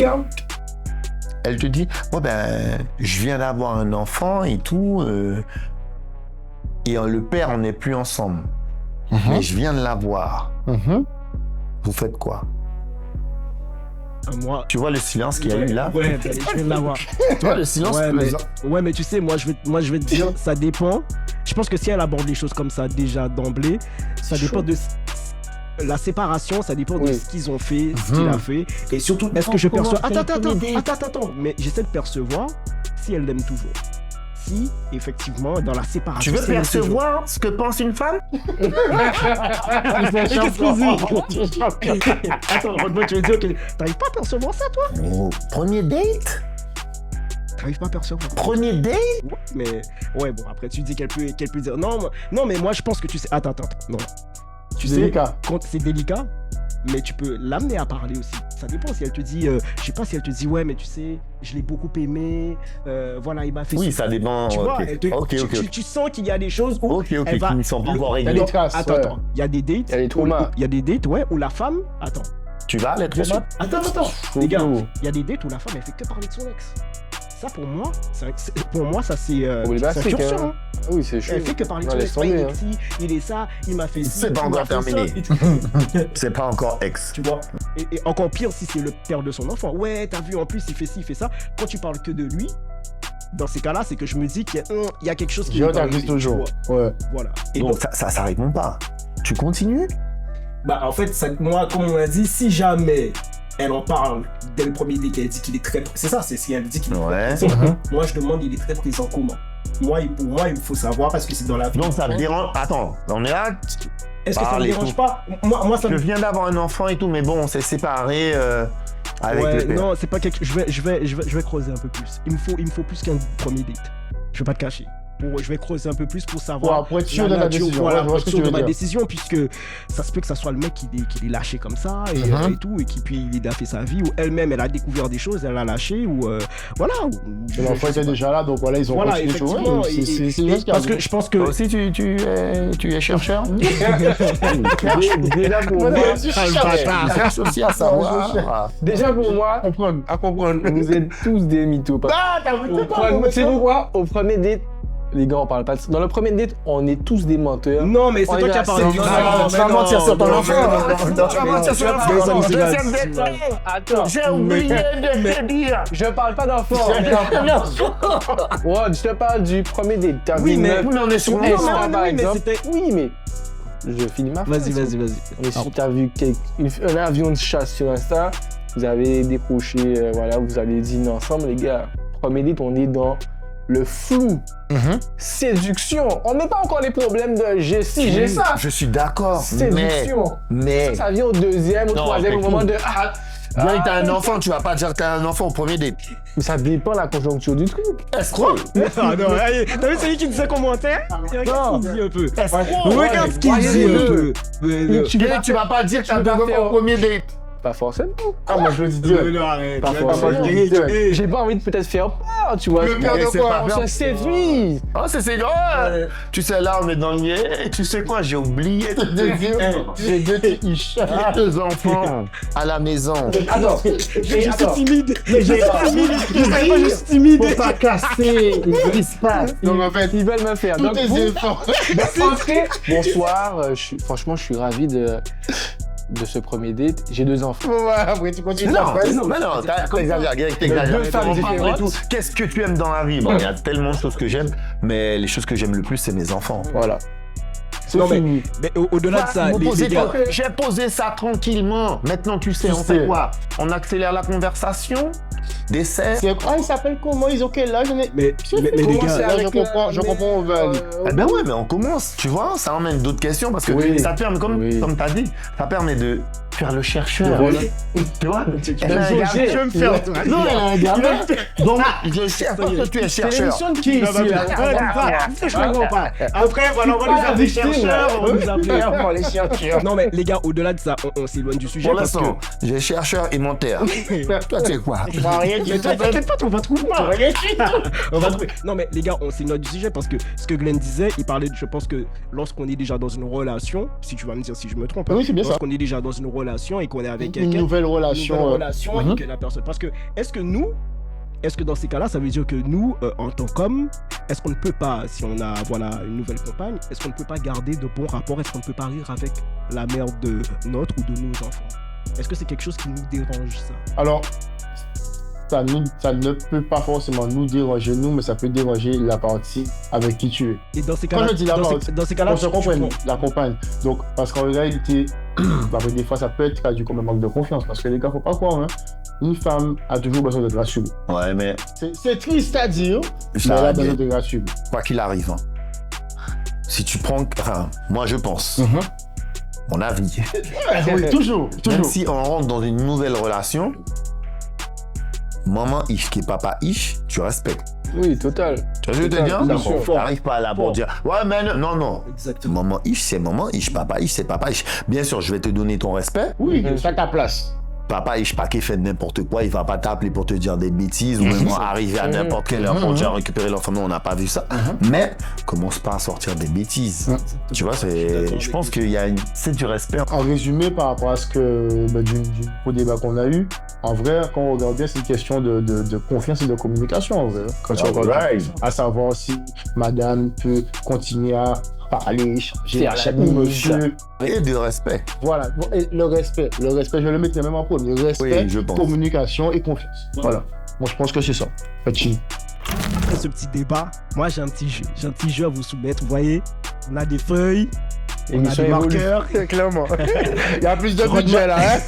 Elle te dit, ouais, ben, je viens d'avoir un enfant et tout. Et le père, on n'est plus ensemble. Mais je viens de l'avoir. Vous faites quoi? Moi. Tu vois le silence qu'il y a eu là? Ouais, ben, je viens de l'avoir. Tu vois le silence Ouais, mais, pesant? ouais, mais tu sais, moi je vais te dire, ça dépend. Je pense que si elle aborde les choses comme ça déjà d'emblée, ça dépend de la séparation, ça dépend de Oui. ce qu'ils ont fait, ce qu'il a fait. Et surtout, est-ce que je perçois. Attends, mais j'essaie de percevoir si elle l'aime toujours. Si, effectivement, dans la séparation. Tu veux si elle l'aime toujours. percevoir ce que pense une femme? Attends, Rodman, tu veux dire que t'arrives pas à percevoir ça, toi? Oh, premier date? T'arrives pas à percevoir. Premier date? Ouais, mais ouais, bon, après tu dis qu'elle peut dire non, mais moi je pense que tu sais. Attends, non. Tu C'est sais, délicat. quand c'est délicat, mais tu peux l'amener à parler aussi. Ça dépend si elle te dit, je sais pas si elle te dit ouais, mais tu sais, je l'ai beaucoup aimé, voilà, il m'a fait. Oui, ça dépend. Tu vois, ok. elle te- Ok. tu sens qu'il y a des choses où Ok, elle va. qui ne sont pas encore Il y a réglées. des traces. Attends, ouais. il y a des dates. Il y a des traumas. Il y a des dates, ouais, où la femme. Attends. Tu vas les Bien sûr. traumas? Attends, les gars, il y a des dates où la femme elle fait que parler de son ex. Ça pour moi, ça c'est. Problématique, c'est hein. Oui, c'est chaud. Elle fait que parler de Ouais, son laisse ex. Ouais, il tomber, est hein. ci, il est ça, il m'a fait ci. C'est pas il m'a encore fait ça, terminé. et tu- C'est pas encore ex. Tu vois. Et encore pire si c'est le père de son enfant. Ouais, t'as vu, en plus, il fait ci, il fait ça. Quand tu parles que de lui, dans ces cas-là, c'est que je me dis qu'il y a quelque chose qui Je est dans t'accuse lui, toujours. tu vois. Ouais. Voilà. Et Donc donc, ça répond pas. Tu continues? bah, en fait, moi, comme on a dit, si jamais elle en parle dès le premier dé qu'elle dit qu'il est très. C'est ça, c'est si elle dit qu'il est Ouais. très présent. Moi, je demande, il est très présent comment? Pour moi, il faut savoir parce que c'est dans la vie. Donc ça te dérange. Attends, on est là. Est-ce que ça me parle et dérange tout. pas? Moi, ça Je me. viens d'avoir un enfant et tout, mais bon, on s'est séparés avec Ouais, le père. non, c'est pas quelque. Je vais creuser un peu plus. Il me faut plus qu'un premier date. Je vais pas te cacher. je vais creuser un peu plus pour savoir. Pour être sûr de la décision. Voilà, Ouais, je pour vois être ce que sûr tu de veux ma dire. décision, puisque ça se peut que ça soit le mec qui est lâché comme ça et tout, et qui puis il a fait sa vie, ou elle-même elle a découvert des choses, elle l'a lâché, ou voilà. Et l'enfant était déjà là, donc voilà, ils ont Voilà, continué. effectivement. C'est juste Parce que je pense que. Toi aussi, tu es chercheur? Déjà pour moi, Tu cherches aussi à savoir. déjà pour moi, à comprendre, vous êtes tous des mythos. C'est pourquoi au premier date, les gars, on parle pas de ça. Dans le premier date, on est tous des menteurs. Non, mais c'est On toi est qui as parlé assez- du Non, ça. tu vas mentir sur ton enfant. Tu vas mentir sur l'enfant. Deuxième date. Attends, J'ai oublié de te dire. je parle pas d'enfant. Ouais, je te parle du premier date. T'as Oui, vu une mais- meuf Oui, mais on est sur sur Non, Insta, non, par oui, mais exemple. c'était. Oui, mais je finis ma phrase. On est sûr, t'as vu un avion de chasse sur Insta, vous avez décroché, voilà, vous allez dîner ensemble, les gars. Premier date, on est dans le flou. Séduction. On met pas encore les problèmes de j'ai ci, j'ai ça. Je suis d'accord. Séduction. Mais. Ça vient au deuxième, au Non, troisième, au écoute. moment de Bien, t'as un enfant, tu vas pas dire que t'as un enfant au premier date. mais ça dépend la conjoncture du truc. Escroc. Ah non, allez, t'as vu celui qui disait commentaire? Regarde ce qu'il dit un peu. Escroc. Regarde ce qu'il dit un peu. Bien, tu vas pas dire que t'as un enfant au premier date. Pas forcément. Ah, moi je le dis direct. Non, arrête. Pas forcément. J'ai pas envie de peut-être faire peur, tu vois. Le peur de Mais quoi? on se séduit. Oh, c'est ouais. Tu sais, là, on est dans le lien. Tu sais quoi, j'ai oublié de te dire. J'ai deux Deux enfants à la maison. Attends, Je suis timide. Je suis timide. Je sais pas, je suis timide. Faut pas casser. Il se passe. Donc en fait, ils veulent me faire. tous Donc, tes vous, efforts. bonsoir, franchement, je suis ravi de ce premier date. J'ai 2 enfants. Après, tu continues ta Non, phrase. mais non, t'exagères, t'exagères. Deux femmes On parle différentes. et tout. Qu'est-ce que tu aimes dans la vie? Bon, il y a tellement de choses que j'aime, mais les choses que j'aime le plus, c'est mes enfants. Voilà. Non, mais au-delà de ça, Vous les posez gars. quoi? J'ai posé ça tranquillement. Maintenant, tu sais, Tu on sais. fait quoi? On accélère la conversation. Dessert. Ah, il s'appelle comment? Ils ont quel âge? Mais les gars. Là, je comprends où on veut aller. Eh ben ouais, mais on commence, tu vois, ça emmène d'autres questions parce que Oui. ça te permet, comme tu as dit, ça permet de faire le chercheur. Voilà. Tu vois? Elle a un jauger. gamin. Je vais me faire. toi. Non, elle a un gamin. Donc, je cherche parce que tu es C'est chercheur. l'émission de qui ici là? Je comprends pas. Après, voilà, on va nous appeler chercheurs. On va nous appeler. Les chercheurs. Non, mais les gars, au-delà de ça, on s'éloigne du sujet Pour parce que. l'instant, j'ai chercheur et monteur. Toi, tu es quoi? Mais toi, t'inquiète pas, on va trouver. On va trouver. Non, mais les gars, on s'éloigne du sujet parce que ce que Glenn disait, il parlait de, je pense que lorsqu'on est déjà dans une relation, si tu vas me dire si je me trompe, Oui, c'est bien ça. lorsqu'on est déjà dans une relation et qu'on est avec Une quelqu'un, nouvelle une relation. nouvelle relation et que la personne. Parce que, est-ce que dans ces cas-là, ça veut dire que nous, en tant qu'hommes, est-ce qu'on ne peut pas, si on a voilà, une nouvelle compagne, est-ce qu'on ne peut pas garder de bons rapports? Est-ce qu'on ne peut pas rire avec la mère de notre ou de nos enfants? Est-ce que c'est quelque chose qui nous dérange, ça? Alors, ça ne peut pas forcément nous déranger, nous, mais ça peut déranger la partie avec qui tu es. Et dans ces Quand cas-là, je dis la partie, dans ces cas-là, on se comprend, la compagne. Donc, parce qu'en réalité, des fois, ça peut être traduit comme un manque de confiance. Parce que les gars, faut pas croire, hein. Une femme a toujours besoin d'être rassurée. Ouais, mais C'est triste à dire, mais elle a besoin d'être rassurée. quoi qu'il arrive, hein, si tu prends. Enfin, moi, je pense, mon avis. Oui, toujours. Même si on rentre dans une nouvelle relation, maman ish qui est papa ish, tu respectes. Oui, total. Tu vois ce que je veux te dire? Bien sûr. T'arrives pas là pour dire ouais, mais non. Exactement. Maman ish, c'est maman ish, papa ish, c'est papa ish. Bien sûr, je vais te donner ton respect. Oui, ça ta place. Papa ish, pas qu'il fait n'importe quoi, il va pas t'appeler pour te dire des bêtises ou même arriver à n'importe quelle heure pour dire récupérer l'enfant. Non, on n'a pas vu ça. Mais commence pas à sortir des bêtises. Tu vois, je pense qu'il y a c'est du respect. En résumé, par rapport à ce que au débat qu'on a eu, en vrai, quand on regarde bien, c'est une question de confiance et de communication, en vrai. Quand tu regardes, à savoir si madame peut continuer à parler, changer à chaque monsieur. Et de respect. Voilà, et le respect, je le mettrais même en premier. Le respect, Oui, je pense. communication et confiance. Voilà. Moi, je pense que c'est ça. Petit. Après ce petit débat, moi j'ai un petit jeu à vous soumettre. Vous voyez, on a des feuilles, on a des marqueurs. Clairement. Il y a plus de budget là, hein?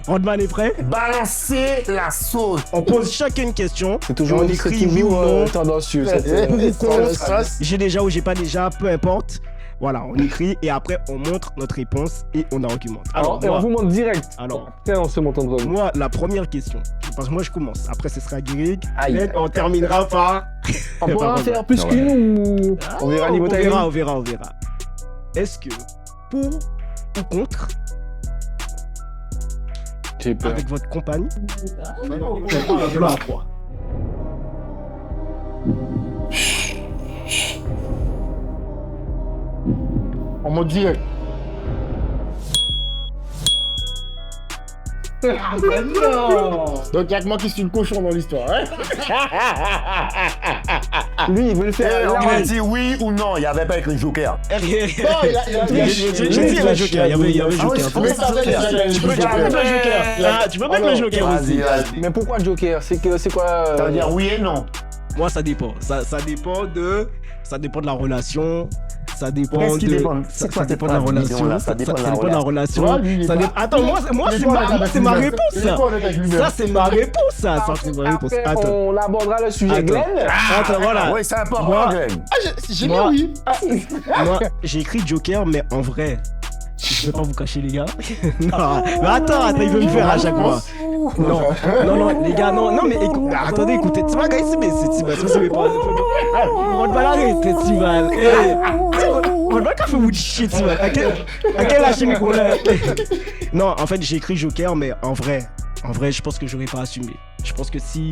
Rodman est prêt? Balancer la sauce. On pose chacun une question. C'est toujours on écrit oui ou non. tendancieux. J'ai déjà ou j'ai pas déjà, peu importe. Voilà, on écrit et après on montre notre réponse et on argumente. Alors, et on vous montre direct. Alors, Après, on se monte entre nous. moi, la première question, parce que moi je commence. Après, ce sera Greg. Aïe. Et on terminera par. On pourra en faire plus Ah qu'une ou on verra niveau on timing. verra. Est-ce que pour ou contre, J'ai peur. avec votre compagne, un plat à trois? On m'a dit. Donc, il y a que moi qui suis le cochon dans l'histoire. Hein? Lui, il veut le faire. On là, m'a dit oui ou non, il n'y avait pas écrit Joker. Non, J'ai dit le Joker, il y avait Ah oui, Joker. mais ça fait Tu peux mettre le Joker. Tu peux mettre le Joker aussi. Vas-y. Mais pourquoi Joker? C'est quoi Ça veut dire oui et non. Moi, ça dépend. Ça dépend de la relation. Ça dépend Qu'est-ce qui de. dépend? Ça C'est quoi dépend cette de la vision, relation. là? Ça Ça dépend dépend de la de la relation. Ouais, lui, il est Ça pas- dépend- Attends, moi, c'est ma réponse. Ça, c'est ma réponse. Ça, c'est ma réponse. Après, Attends. on abordera le sujet Attends. Glenn. Attends, voilà. Oui, c'est important, Moi- Glenn. J'ai mis Moi- oui. Moi, j'ai écrit Joker, mais en vrai, je vais pas vous cacher, les gars. Non, mais attends, il veut me faire à chaque fois. Non, les gars, non, mais attendez, écoutez, tu vas gagner, c'est pas. On va l'arrêter, Tival. On va pas faire vous chier, Tival. À quel âge il qu'on l'a? Non, en fait, j'ai écrit Joker, mais en vrai, je pense que j'aurais pas assumé. Je pense que si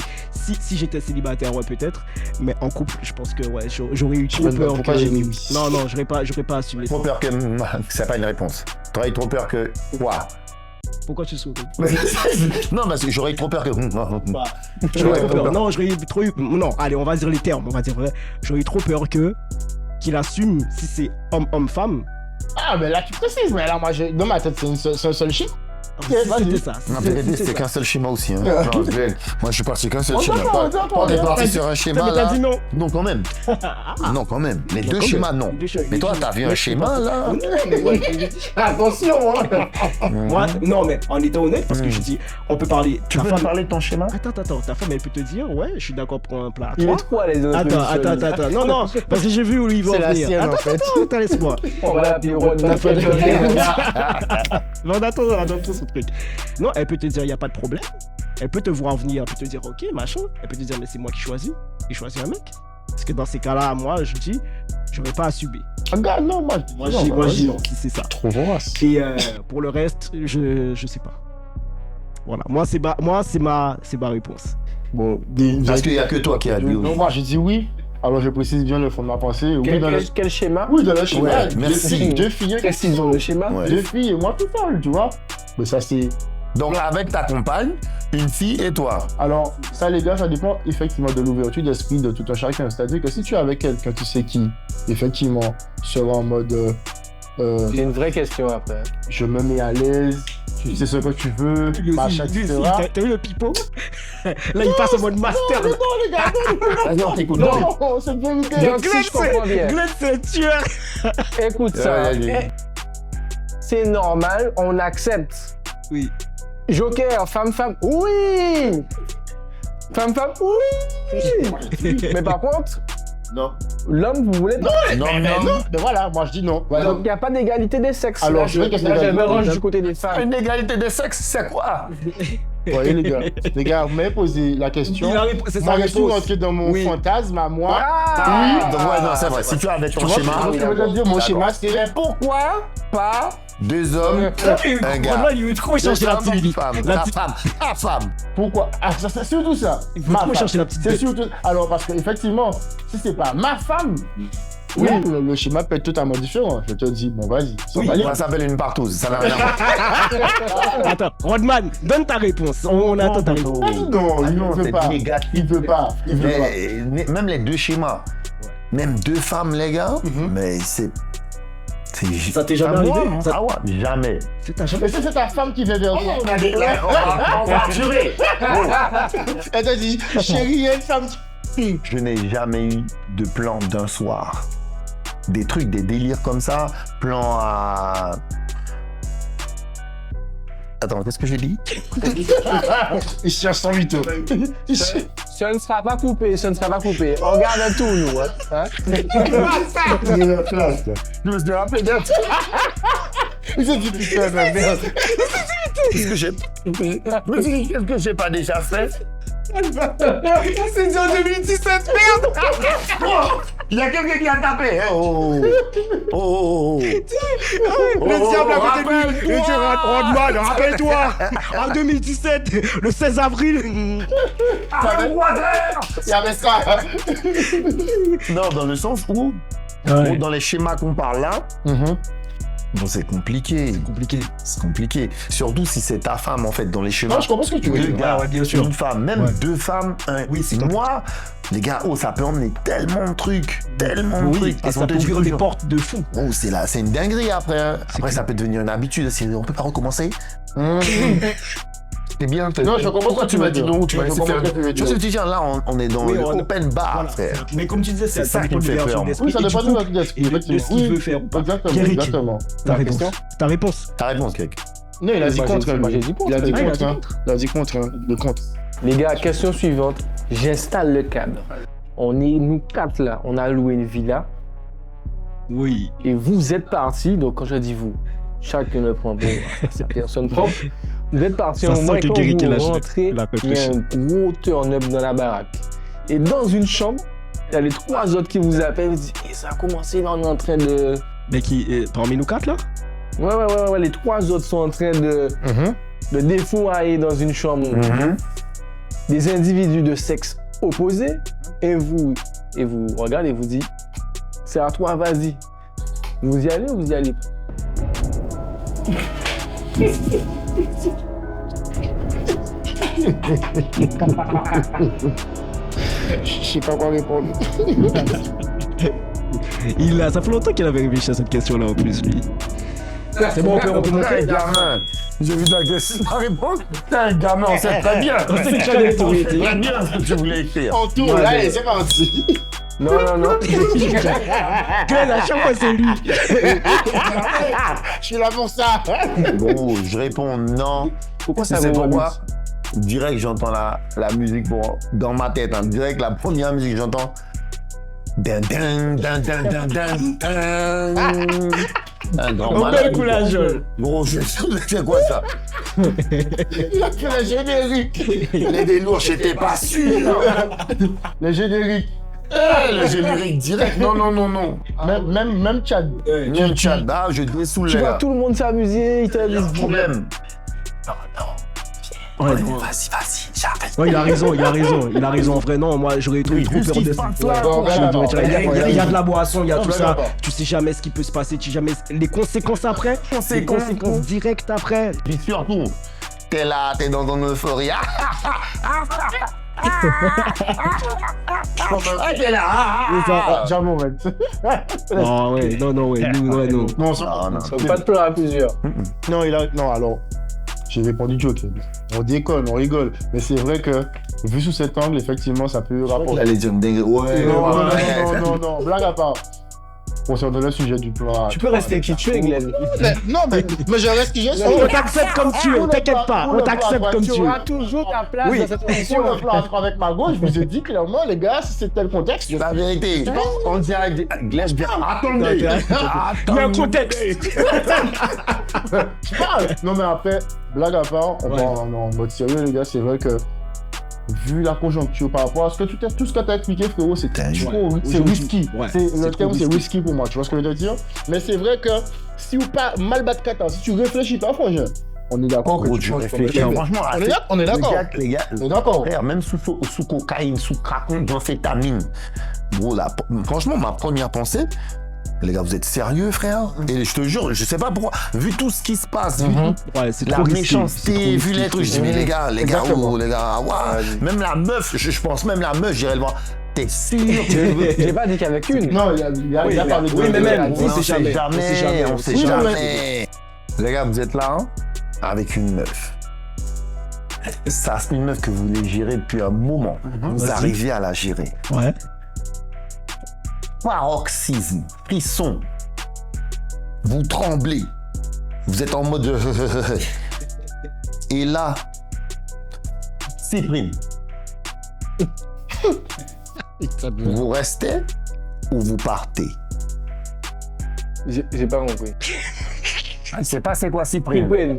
j'étais célibataire, ouais, peut-être, mais en couple, je pense que ouais, j'aurais eu trop peur. Pourquoi j'ai mis oui? Non, j'aurais pas assumé. Trop peur que. C'est pas une réponse. T'aurais eu trop peur que. Quoi? Pourquoi tu souris? Non, parce que j'aurais eu trop peur que. J'aurais trop peur. Non, j'aurais eu trop eu. Non, allez, on va dire les termes. On va dire vrai. J'aurais eu trop peur qu'il assume si c'est homme-femme. Ah, mais là, tu précises. Mais là, moi, dans ma tête, c'est un seul chiffre. C'était ça. Non, mais c'est qu'un seul schéma aussi. Hein. Genre, Glenn, moi, je suis parti qu'un seul schéma. d'accord, On est parti d'accord. sur un schéma Mais là. t'as dit non. Non, quand même. Non, quand même. Les deux schémas, non. Mais toi, t'as vu un schéma là? Attention, hein. Moi, non, mais en étant honnête, parce que je dis, on peut parler. Tu ta peux femme- me parler de ton schéma? Attends, ta femme, elle peut te dire, ouais, je suis d'accord pour un plat à Il est trois. trop à l'aise dans notre Attends. émission. Non, parce que j'ai vu où il va C'est en la venir. sienne, en fait. Attends, laisse-moi. On va l'appeler Ron. Non, attends son truc. Non, elle peut te dire, il n'y a pas de problème. Elle peut te voir venir, elle peut te dire, ok, machin. Elle peut te dire, mais c'est moi qui choisis. Et choisis un mec. Parce que dans ces cas-là, moi, je dis, j'aurais pas assumé. Regarde, non, moi, Moi, je dis non, si c'est ça. Trop vorace. Et pour le reste, je sais pas. Voilà, moi, c'est ma réponse. Bon, Parce qu'il n'y a que toi qui as dit oui. Non, moi, j'ai dit oui. Alors, je précise bien le fond de ma pensée. Oui, dans le... Quel schéma? Oui, dans le schéma. Ouais, merci. Deux filles. Qu'est-ce qu'ils ont le schéma? Ouais. Deux filles et moi tout seul, tu vois. Mais ça, c'est... Donc, avec ta compagne, une fille et toi. Alors, ça, les gars, ça dépend effectivement de l'ouverture d'esprit de tout un chacun. C'est-à-dire que si tu es avec quelqu'un, tu sais qui, effectivement, sera en mode J'ai une vraie question après. je me mets à l'aise, tu sais ce que tu veux, machin, etc. T'as vu le pipeau? Là, il passe en mode master. Non, les gars, Vas-y, on t'écoute. non, c'est bien l'idée. Donc, si je comprends bien, Glenn, c'est un tueur. écoute ça. Ouais. C'est normal, on accepte. Oui. Joker, femme, oui! Femme, oui! Mais par contre, Non. l'homme, vous voulez pas. Non, Mais voilà, moi je dis non. Voilà. Donc, il n'y a pas d'égalité des sexes. Alors, Là, je veux que c'est là, je égalité. me range du côté des femmes. Une égalité de sexe, c'est quoi? Voyez les gars, vous m'avez posé la question. C'est Moi, sa je suis réponse. rentré dans mon Oui. fantasme à moi. Ah! Ouais, non, c'est vrai. Si tu avais ton Tu vois, schéma. ce que je veux dire, mon schéma, c'est... Pourquoi pas? Deux hommes, un gars. Là, il veut trop changer la petite vie. femme. La La petite- femme. La femme. Pourquoi? Ah, ça, c'est surtout ça. Il faut trop chercher la petite C'est bête. surtout... Alors, parce qu'effectivement, si c'est pas ma femme, oui, le schéma peut être totalement différent. Je te dis, bon, vas-y. Ça s'appelle une partouze. Ça n'a rien à voir. Attends, Rodman, donne ta réponse. On attend ta réponse. Non, il ne veut c'est pas. négatif. Il veut pas. Il veut pas. Mais, même les deux schémas. Même deux femmes, les gars. Mais c'est. Ça t'est jamais moi, arrivé? hein. Ça- Ah ouais, jamais. C'est ta jamais. Mais c'est ta femme qui vient vers toi. On va jurer. Elle te dit, chérie, il y a une femme qui... Je n'ai jamais eu de plan d'un soir. Des trucs, des délires comme ça. Plan à. Attends, qu'est-ce que j'ai dit? Il cherche son mytho. Ce ne sera pas coupé, ce ne sera pas coupé. On regarde tout, nous. Hein? Je me suis rappelé d'un truc. J'ai dit putain de merde. Qu'est-ce que j'ai Je me suis dit, qu'est-ce que j'ai pas déjà fait? C'est dit en 2017, merde! Il y a quelqu'un qui a tapé. Le diable à côté de lui. Et tu Rodman, rappelle-toi. En 2017, le 16 avril. Il y avait ça. Non, dans le sens où, dans les schémas qu'on parle là, bon, c'est compliqué. C'est compliqué. Surtout si c'est ta femme, en fait, dans les schémas. Non, je comprends ce que tu veux Deux dire. gars, Ouais, bien sûr. une femme, même deux femmes. Oui, c'est top. Moi, les gars, ça peut emmener tellement de trucs. Tellement de Oui, trucs. et Parce ça qu'on peut te dit ouvrir des toujours, portes de fou. oh, c'est une dinguerie après. Hein. Après, ça peut devenir une habitude. On peut pas recommencer. C'est bien. Non, je comprends Pourquoi ce que tu tu m'as veux dit dire. non? Tu m'as Je laissé comprends faire. ce que tu veux Tu vois ce dire. que tu dis là, on est dans Oui, le on est- open bar, Voilà. frère. Mais comme tu disais, C'est ça ça dépend qui de me fait l'ouverture peur, d'esprit. Oui, ça et dépend du de coup, votre esprit, et de ce effectivement. qu'il veut faire ou pas. Exactement, Eric, exactement. ta La réponse. question? Ta réponse. Ta réponse, Greg. Non, il a dit Moi, contre. j'ai lui. dit contre. Il a dit Ah, il a contre. dit hein. contre. Il a dit contre. Hein. Le contre. Les gars, question suivante. J'installe le cadre. On est, nous quatre là, on a loué une villa Oui. et vous êtes partis. Donc, quand je dis vous, chacun le prend pour cette personne propre. Vous êtes partis Ça au sent moins que quand Guéric, il a- vous rentrez, il a il y a réfléchi. un gros turn-up dans la baraque. Et dans une chambre, il y a les trois autres qui vous appellent. Vous dites, eh, ça a commencé là, on est en train de. Mais qui, parmi nous quatre là? Ouais, les trois autres sont en train de défourailler dans une chambre des individus de sexe opposé. Et vous regardez et vous dites, c'est à toi, vas-y. Vous y allez ou vous y allez pas? Je sais pas quoi répondre. Ça fait longtemps qu'il avait réfléchi à cette question-là en plus, lui. C'est bon, on peut T'es un monter. gamin. J'ai vu ta question. La réponse. T'es un gamin, on sait très bien. On sait que tu as des On sait autorités. très bien ce que tu voulais écrire. On tourne, là, allez, c'est parti. Non. Glenn, à chaque fois, c'est lui. Je suis là pour ça. Bon, je réponds non. Pourquoi ça C'est vous pourquoi remonte? direct j'entends la musique dans ma tête. Hein. Direct la première musique j'entends. Dun, dun, dun, dun, dun, dun, dun. Un grand Au malade. bel coulage. Gros, c'est quoi ça? Il a fait le générique. Les délours, j'étais pas sûr. Le générique. Le générique direct. Non. Même Chad. Même chat, là, je dessoule Tu les vois gars. tout le monde s'amuser, il t'a Il y a un dit problème. Ouais, Vas-y, j'arrête. ouais, il a raison. En vrai, non, moi, j'aurais trop Oui, peur vu ce qui de se ça. passe là, Bon, Il y a de la boisson, il y a Non, tout je ça. regarde pas. Tu sais jamais ce qui peut se passer, tu sais jamais les conséquences après. Les conséquences directes après. Puis surtout, t'es là, t'es dans ton euphorie. T'es là. J'avoue, ouais. Non, ouais, non, nous. Non, pas de pleurs à plusieurs. non, non, alors, j'ai répondu joke. On déconne, on rigole. Mais c'est vrai que, vu sous cet angle, effectivement, ça peut rapporter. La Légion dingue. Ouais. Non, blague à part. Concernant le sujet du plan. Tu peux rester qui tu es, Glenn. Non, mais je reste qui je suis. On t'accepte comme tu es, t'inquiète pas, on t'accepte comme tu es. auras toujours ta place Oui, dans cette pour émission. le plan avec ma gauche, je vous ai dit clairement, les gars, si c'était le contexte, La vérité. On dirait Glaise bien. Attendez. Il y a un contexte. je parle. Non, mais après, blague à part, on va en mode sérieux, les gars, c'est vrai que. Vu la conjoncture par rapport à tout ce que tu as expliqué, frérot, c'est risky. Ouais, Le c'est terme, trop c'est risky. risky pour moi, tu vois ce que je veux dire? Mais c'est vrai que si ou pas mal battre 14, si tu réfléchis pas, frangin, on est d'accord que Gros, tu tu penses réfléchis. comme le Franchement, on est d'accord. Les gars, On est d'accord. frère, même sous cocaïne, sous crack, d'amphétamine. Gros, là, franchement, ma première pensée, les gars, vous êtes sérieux, frère? Et je te jure, je sais pas pourquoi, vu tout ce qui se passe, vu Ouais, c'est la trop risqué, c'est méchanceté, trop vu risqué, les trucs, je dis, mais les gars, Exactement. même la meuf, je pense même la meuf, j'irais le voir. T'es sûr J'ai pas dit qu'avec une. Non, il a parlé de. oui, mais même, On on sait jamais. on sait Oui, jamais. Les gars, vous êtes là, hein, avec une meuf. Ça, c'est une meuf que vous voulez gérer depuis un moment. Vous Vas-y. arrivez à la gérer. Ouais. Paroxysme, frisson. Vous tremblez. Vous êtes en mode. Et là, Cyprine. Vous restez ou vous partez? J'ai pas compris. Je sais pas c'est quoi Cyprien. Cyprien.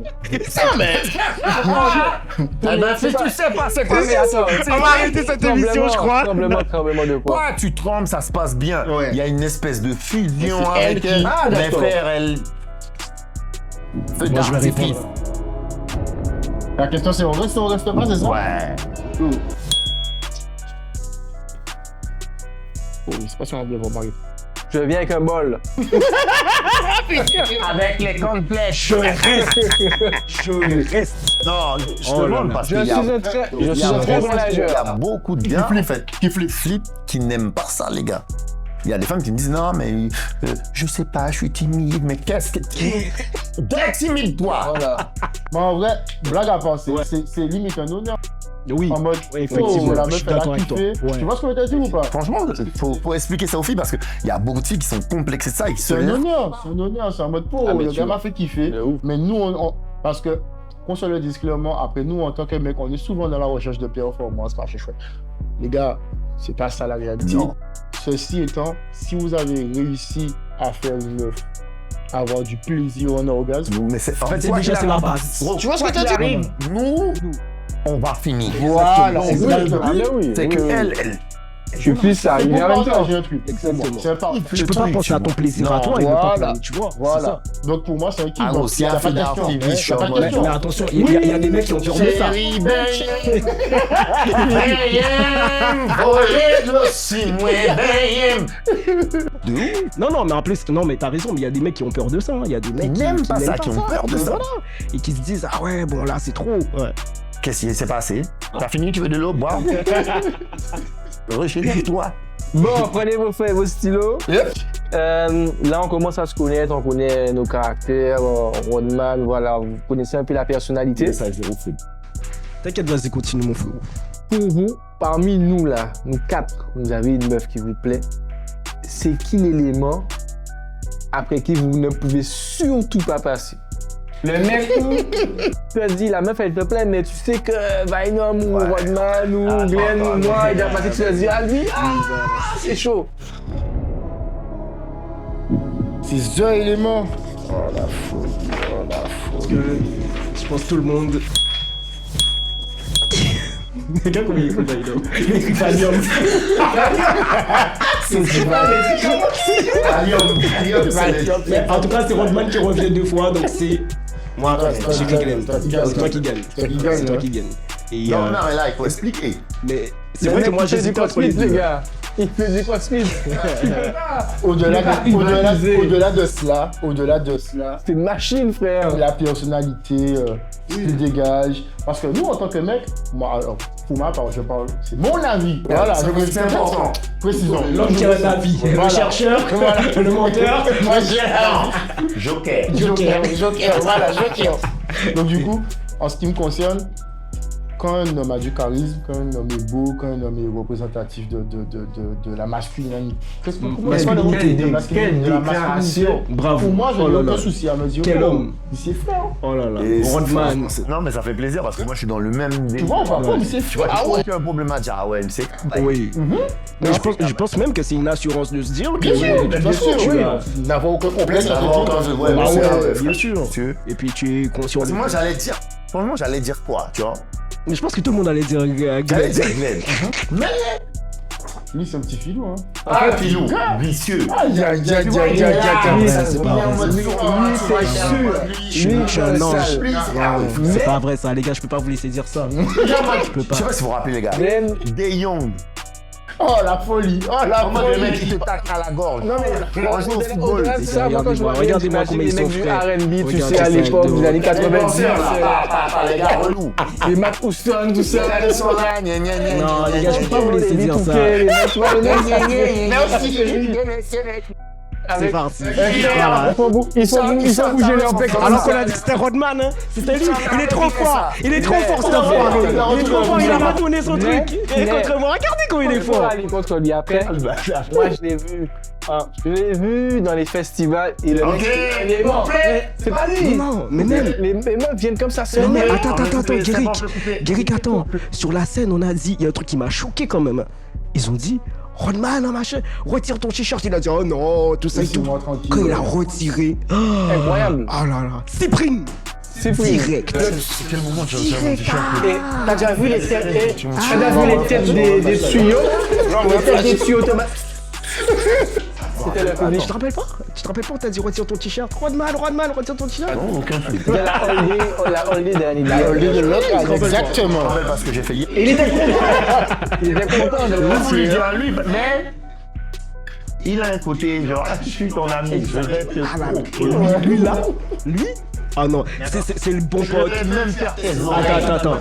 Si tu sais pas c'est quoi, Mais attends, On va arrêter cette émission, je crois. Tremblement de quoi? toi tu trembles, ça se passe bien. Ouais. Il y a une espèce de fusion Mais c'est avec elle qui- Ah, mes d'accord. frères, elle. Feu Moi, je vais d'artifice. répondre. La question c'est on reste ou on reste pas, c'est ça? Ouais. Oh, je sais pas si on va bien voir Marie. Je viens avec un bol. Avec les cornflakes. Je reste. Non, je te Oh là demande là. parce Je qu'il y a. suis un très Il y a bon beaucoup- nageur. il y a beaucoup de gars en fait, qui flippent, qui n'aiment pas ça, les gars. Il y a des femmes qui me disent non, mais je sais pas, je suis timide, mais qu'est-ce que tu. Détimide-toi! Voilà. Mais en vrai, blague à part, c'est limite un honneur. Oui. En mode, Ouais, effectivement, la je meuf suis elle a d'accord avec kiffé. toi. Ouais. Tu vois ce que je veux te dire ou pas? Franchement, faut expliquer ça aux filles parce qu'il y a beaucoup de filles qui sont complexées de ça et qui se C'est un lèvent. honneur, c'est en mode pour, Ah, mais le tu gars vois. m'a fait kiffer. De ouf. Mais nous, parce que, qu'on se le dise clairement, après nous, en tant que mec, on est souvent dans la recherche de performance, c'est chouette. Les gars, c'est pas ça la réalité. Non. Ceci étant, si vous avez réussi à faire une meuf avoir du plaisir en orgasme, Mais en fait, C'est quoi déjà qu'il c'est la arrive, base. gros, Tu vois ce quoi que t'as qu'il dit? arrive, nous, on va finir. voilà, Donc, exactement. Ah, ben oui. c'est oui, que oui. elle, Je puisse arriver en même temps. partager un truc. Exactement. C'est pas. Tu peux pas truc, penser à tu ton vois. plaisir à Non, toi et ne pas voilà. planer, tu vois. Voilà. Donc pour moi, c'est un kiff. Ah, Donc, aussi, y a un pas de fil question. d'artifice, Y a pas de sur Mais, question. mais attention, il y a des mecs qui ont peur de ça. Chérie, voler le cimoué, de où? Non, mais en plus, non, mais t'as raison, mais il y a des mecs qui ont peur de ça. Il y a des mecs qui n'aiment pas ça, n'aiment qui ont peur de ça. Voilà. Et qui se disent, ah ouais, bon là, c'est trop. Ouais. Qu'est-ce qui s'est passé? T'as fini, tu veux de l'eau? Boire. Rechéris-toi. Bon, prenez vos feuilles, vos stylos. Là, on commence à se connaître, on connaît nos caractères, Rodman, voilà, vous connaissez un peu la personnalité. T'inquiète, vas-y, continue, mon frérot. Pour vous, parmi nous là, nous quatre, vous avez une meuf qui vous plaît. C'est qui l'élément après qui vous ne pouvez surtout pas passer? Le mec où tu te dis, la meuf elle te plaît, mais tu sais que Vainom ou Rodman ou Glenn ou moi, il a passé, tu te dis, ah lui, c'est chaud. C'est un élément. Parce que je pense que tout le monde. Regarde comment il écrit Vainom. Il écrit Valium. En tout cas, c'est Rodman qui revient 2 fois, donc c'est. Moi, j'ai que Glenn. C'est toi qui gagne. C'est toi qui gagne. Et, Non, non, mais là, il faut expliquer. mais c'est vrai que moi, j'hésite du entre les crossfit, deux. les gars. Il fait du crossfit. Au-delà de cela, C'est une machine, frère. la personnalité qui dégage. Parce que nous, en tant que mec, moi, alors, pour ma part, je parle, c'est mon avis. Voilà, C'est important. Précisons. L'homme qui a un avis. Voilà. Le chercheur, le menteur. Moi, j'ai Joker. Joker, voilà, Joker. Donc du coup, en ce qui me concerne, quand un homme a du charisme, quand un homme est beau, quand un homme est représentatif de la masculinité, Masculinité, de la masculinité. Bravo. Pour moi, je Oh n'ai là aucun là. souci à me dire, Quel oh, homme. il s'est fait. Hein. Oh là là. Et Rodman. non, mais ça fait plaisir parce que moi, je suis dans le même Tu délire. vois, on va pas, il s'est Tu fait. vois, Ah j'ai ouais. aucun problème à dire, ah ouais, c'est. Oui. Mais je pense même que c'est une assurance de se dire que Bien sûr, bien sûr, tu oui. as- N'avoir aucun complexe. N'avoir aucun- ouais, Ah c'est ouais, un- bien sûr. Monsieur. Et puis tu es conscient Parce de que moi, j'allais dire quoi, tu vois? Mais je pense que tout le monde allait dire J'allais Glenn. dire Glenn. Mais. Lui, c'est un petit filou. Hein. Ah, filou, vicieux. Aïe, aïe, aïe, Tu vois, aïe, il est aïe, là, aïe, mais aïe. c'est pas vrai. Lui, c'est sûr. Je suis un ange. Mais- C'est pas vrai ça, les gars, je peux pas vous laisser dire ça. Je peux Je pas. sais pas si vous vous rappelez, les gars. Glenn, Des Young. Oh, la folie. Oh, la En mode le folie. mec qui te tacle à la gorge. non mais On joue au football. au-delà de ça, moi quand je vois Regardez-moi j'imagine comment ils les mecs sont du frais. R&B, tu Regarde, sais, à c'est l'époque ça, des années Les 90, danseurs, là, les gars relous. les Matt Houston, tout ça. Ils sont là, gna, gna, gna, Non, gna, les gars, je peux gna, pas vous gna, laisser Les dire ça. Touquet, les mecs, tu vois, les mecs, Merci. avec- parti. Il faut bouger leur bec. Alors qu'on a dit que c'était Rodman, hein. C'était lui. Il est trop fort. Il est trop fort, cet enfoiré. Il est trop fort, il a pas donné son truc. Et contre moi, regardez comme il est fort. aller contre lui après. Moi, je l'ai vu. Je l'ai vu dans les festivals et le mec, il est mort. C'est pas lui. Non, mais même. Les meufs viennent comme ça. Non, mais attends, Guéric, attends. Sur la scène, on a dit, il y a un truc qui m'a choqué quand même. Ils ont dit, Rodman, machin, retire ton t-shirt. Il a dit, oh non, tout ça et tout. Quand il a retiré, Incroyable. oh là là, Cyprine. C'est fou. Direct. C'est quel moment tu retires mon t-shirt? Et t'as déjà vu les têtes, t'as déjà vu les têtes des tuyaux? Les têtes des tuyaux automatiques. C'était le public. Tu te rappelles pas? On t'a dit retire ton t-shirt. Rodman, retire ton t-shirt. Non, aucun truc. On l'a holdé dernier. La holdé de l'autre. Exactement. Parce que j'ai fait hier. Il était content. Il était content de Moi, je voulais voir. dire à lui, mais il a un côté genre, je suis ton ami, je vais te Lui? Ah non, c'est le bon pote. même faire tes Attends.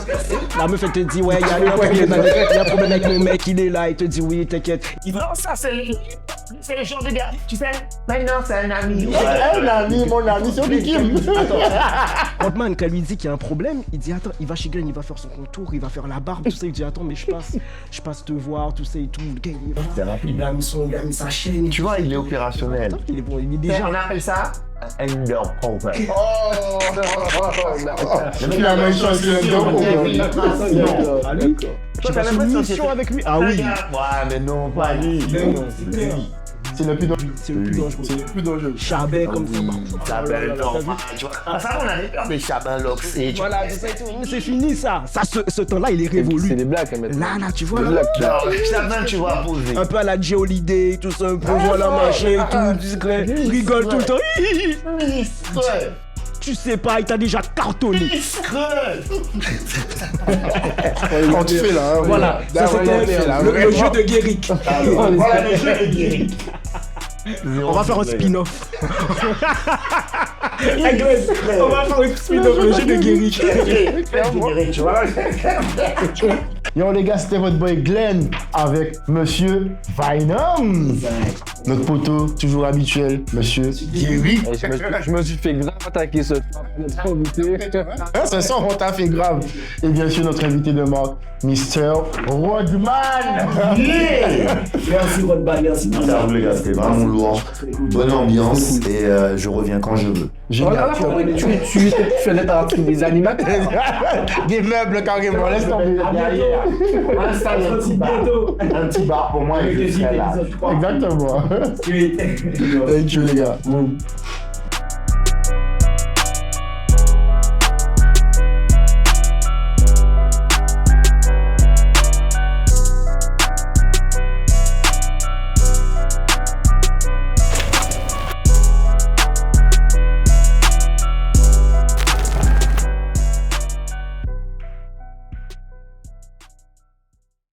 La meuf, elle te dit, ouais, il y a un problème avec mon mec, il est là, il te dit, oui, t'inquiète. Non, ça c'est le genre de gars. Tu sais, maintenant c'est un ami. Un ami, mon ami, c'est lui qui Rodman, quand lui dit qu'il y a un problème, il dit, attends, il va chez Glenn, il va faire son contour, il va faire la barbe, tout ça. Il dit, attends, mais je passe te voir, tout ça et tout. Le gars, il a mis sa chaîne. Tu vois, il est opérationnel. Il est bon, il est déjà. On appelle ça Undercover. Le mec, il a même changé Ah lui? J'ai pas une mission avec lui. Ah oui. Ouais, mais non, pas lui. C'est le plus dangereux. C'est le plus dangereux. C'est le plus dangereux. Charbet comme ça. Chabin Lox. Ça, on avait peur des Chabin Lox. Voilà, c'est fini ça. Ça, ce temps-là, il est C'est révolu. des blagues maintenant. Là, tu vois, Des là. blagues. Chabin, tu vas poser. Un peu à la J. Holiday, tout ça, un peu, voilà, machin et tout, discret. Rigole tout le temps. Tu sais pas, il t'a déjà cartonné. On te fait là. Voilà, ça c'était le jeu de Guéric. Voilà le jeu de Guéric. On va faire un spin-off. On va faire un spin-off, le jeu de Guéric. Tu vois. Yo les gars, c'était votre boy Glenn avec Monsieur Venom. Notre poteau, toujours habituel, Monsieur Guéric. Et je me suis fait grave attaquer ce soir. Ce soir, on t'a fait grave. Et bien sûr, notre invité de marque, Mr. Rodman. Merci Rodman, merci. Merci les gars, c'était vraiment lourd. Bonne ambiance et je reviens quand je veux. Génial. Tu fais d'être des animateurs. Des meubles carrément, laisse tomber. Derrière. On installe un petit bar pour moi et je serai là. Exactement. Tu es. Thank you les gars.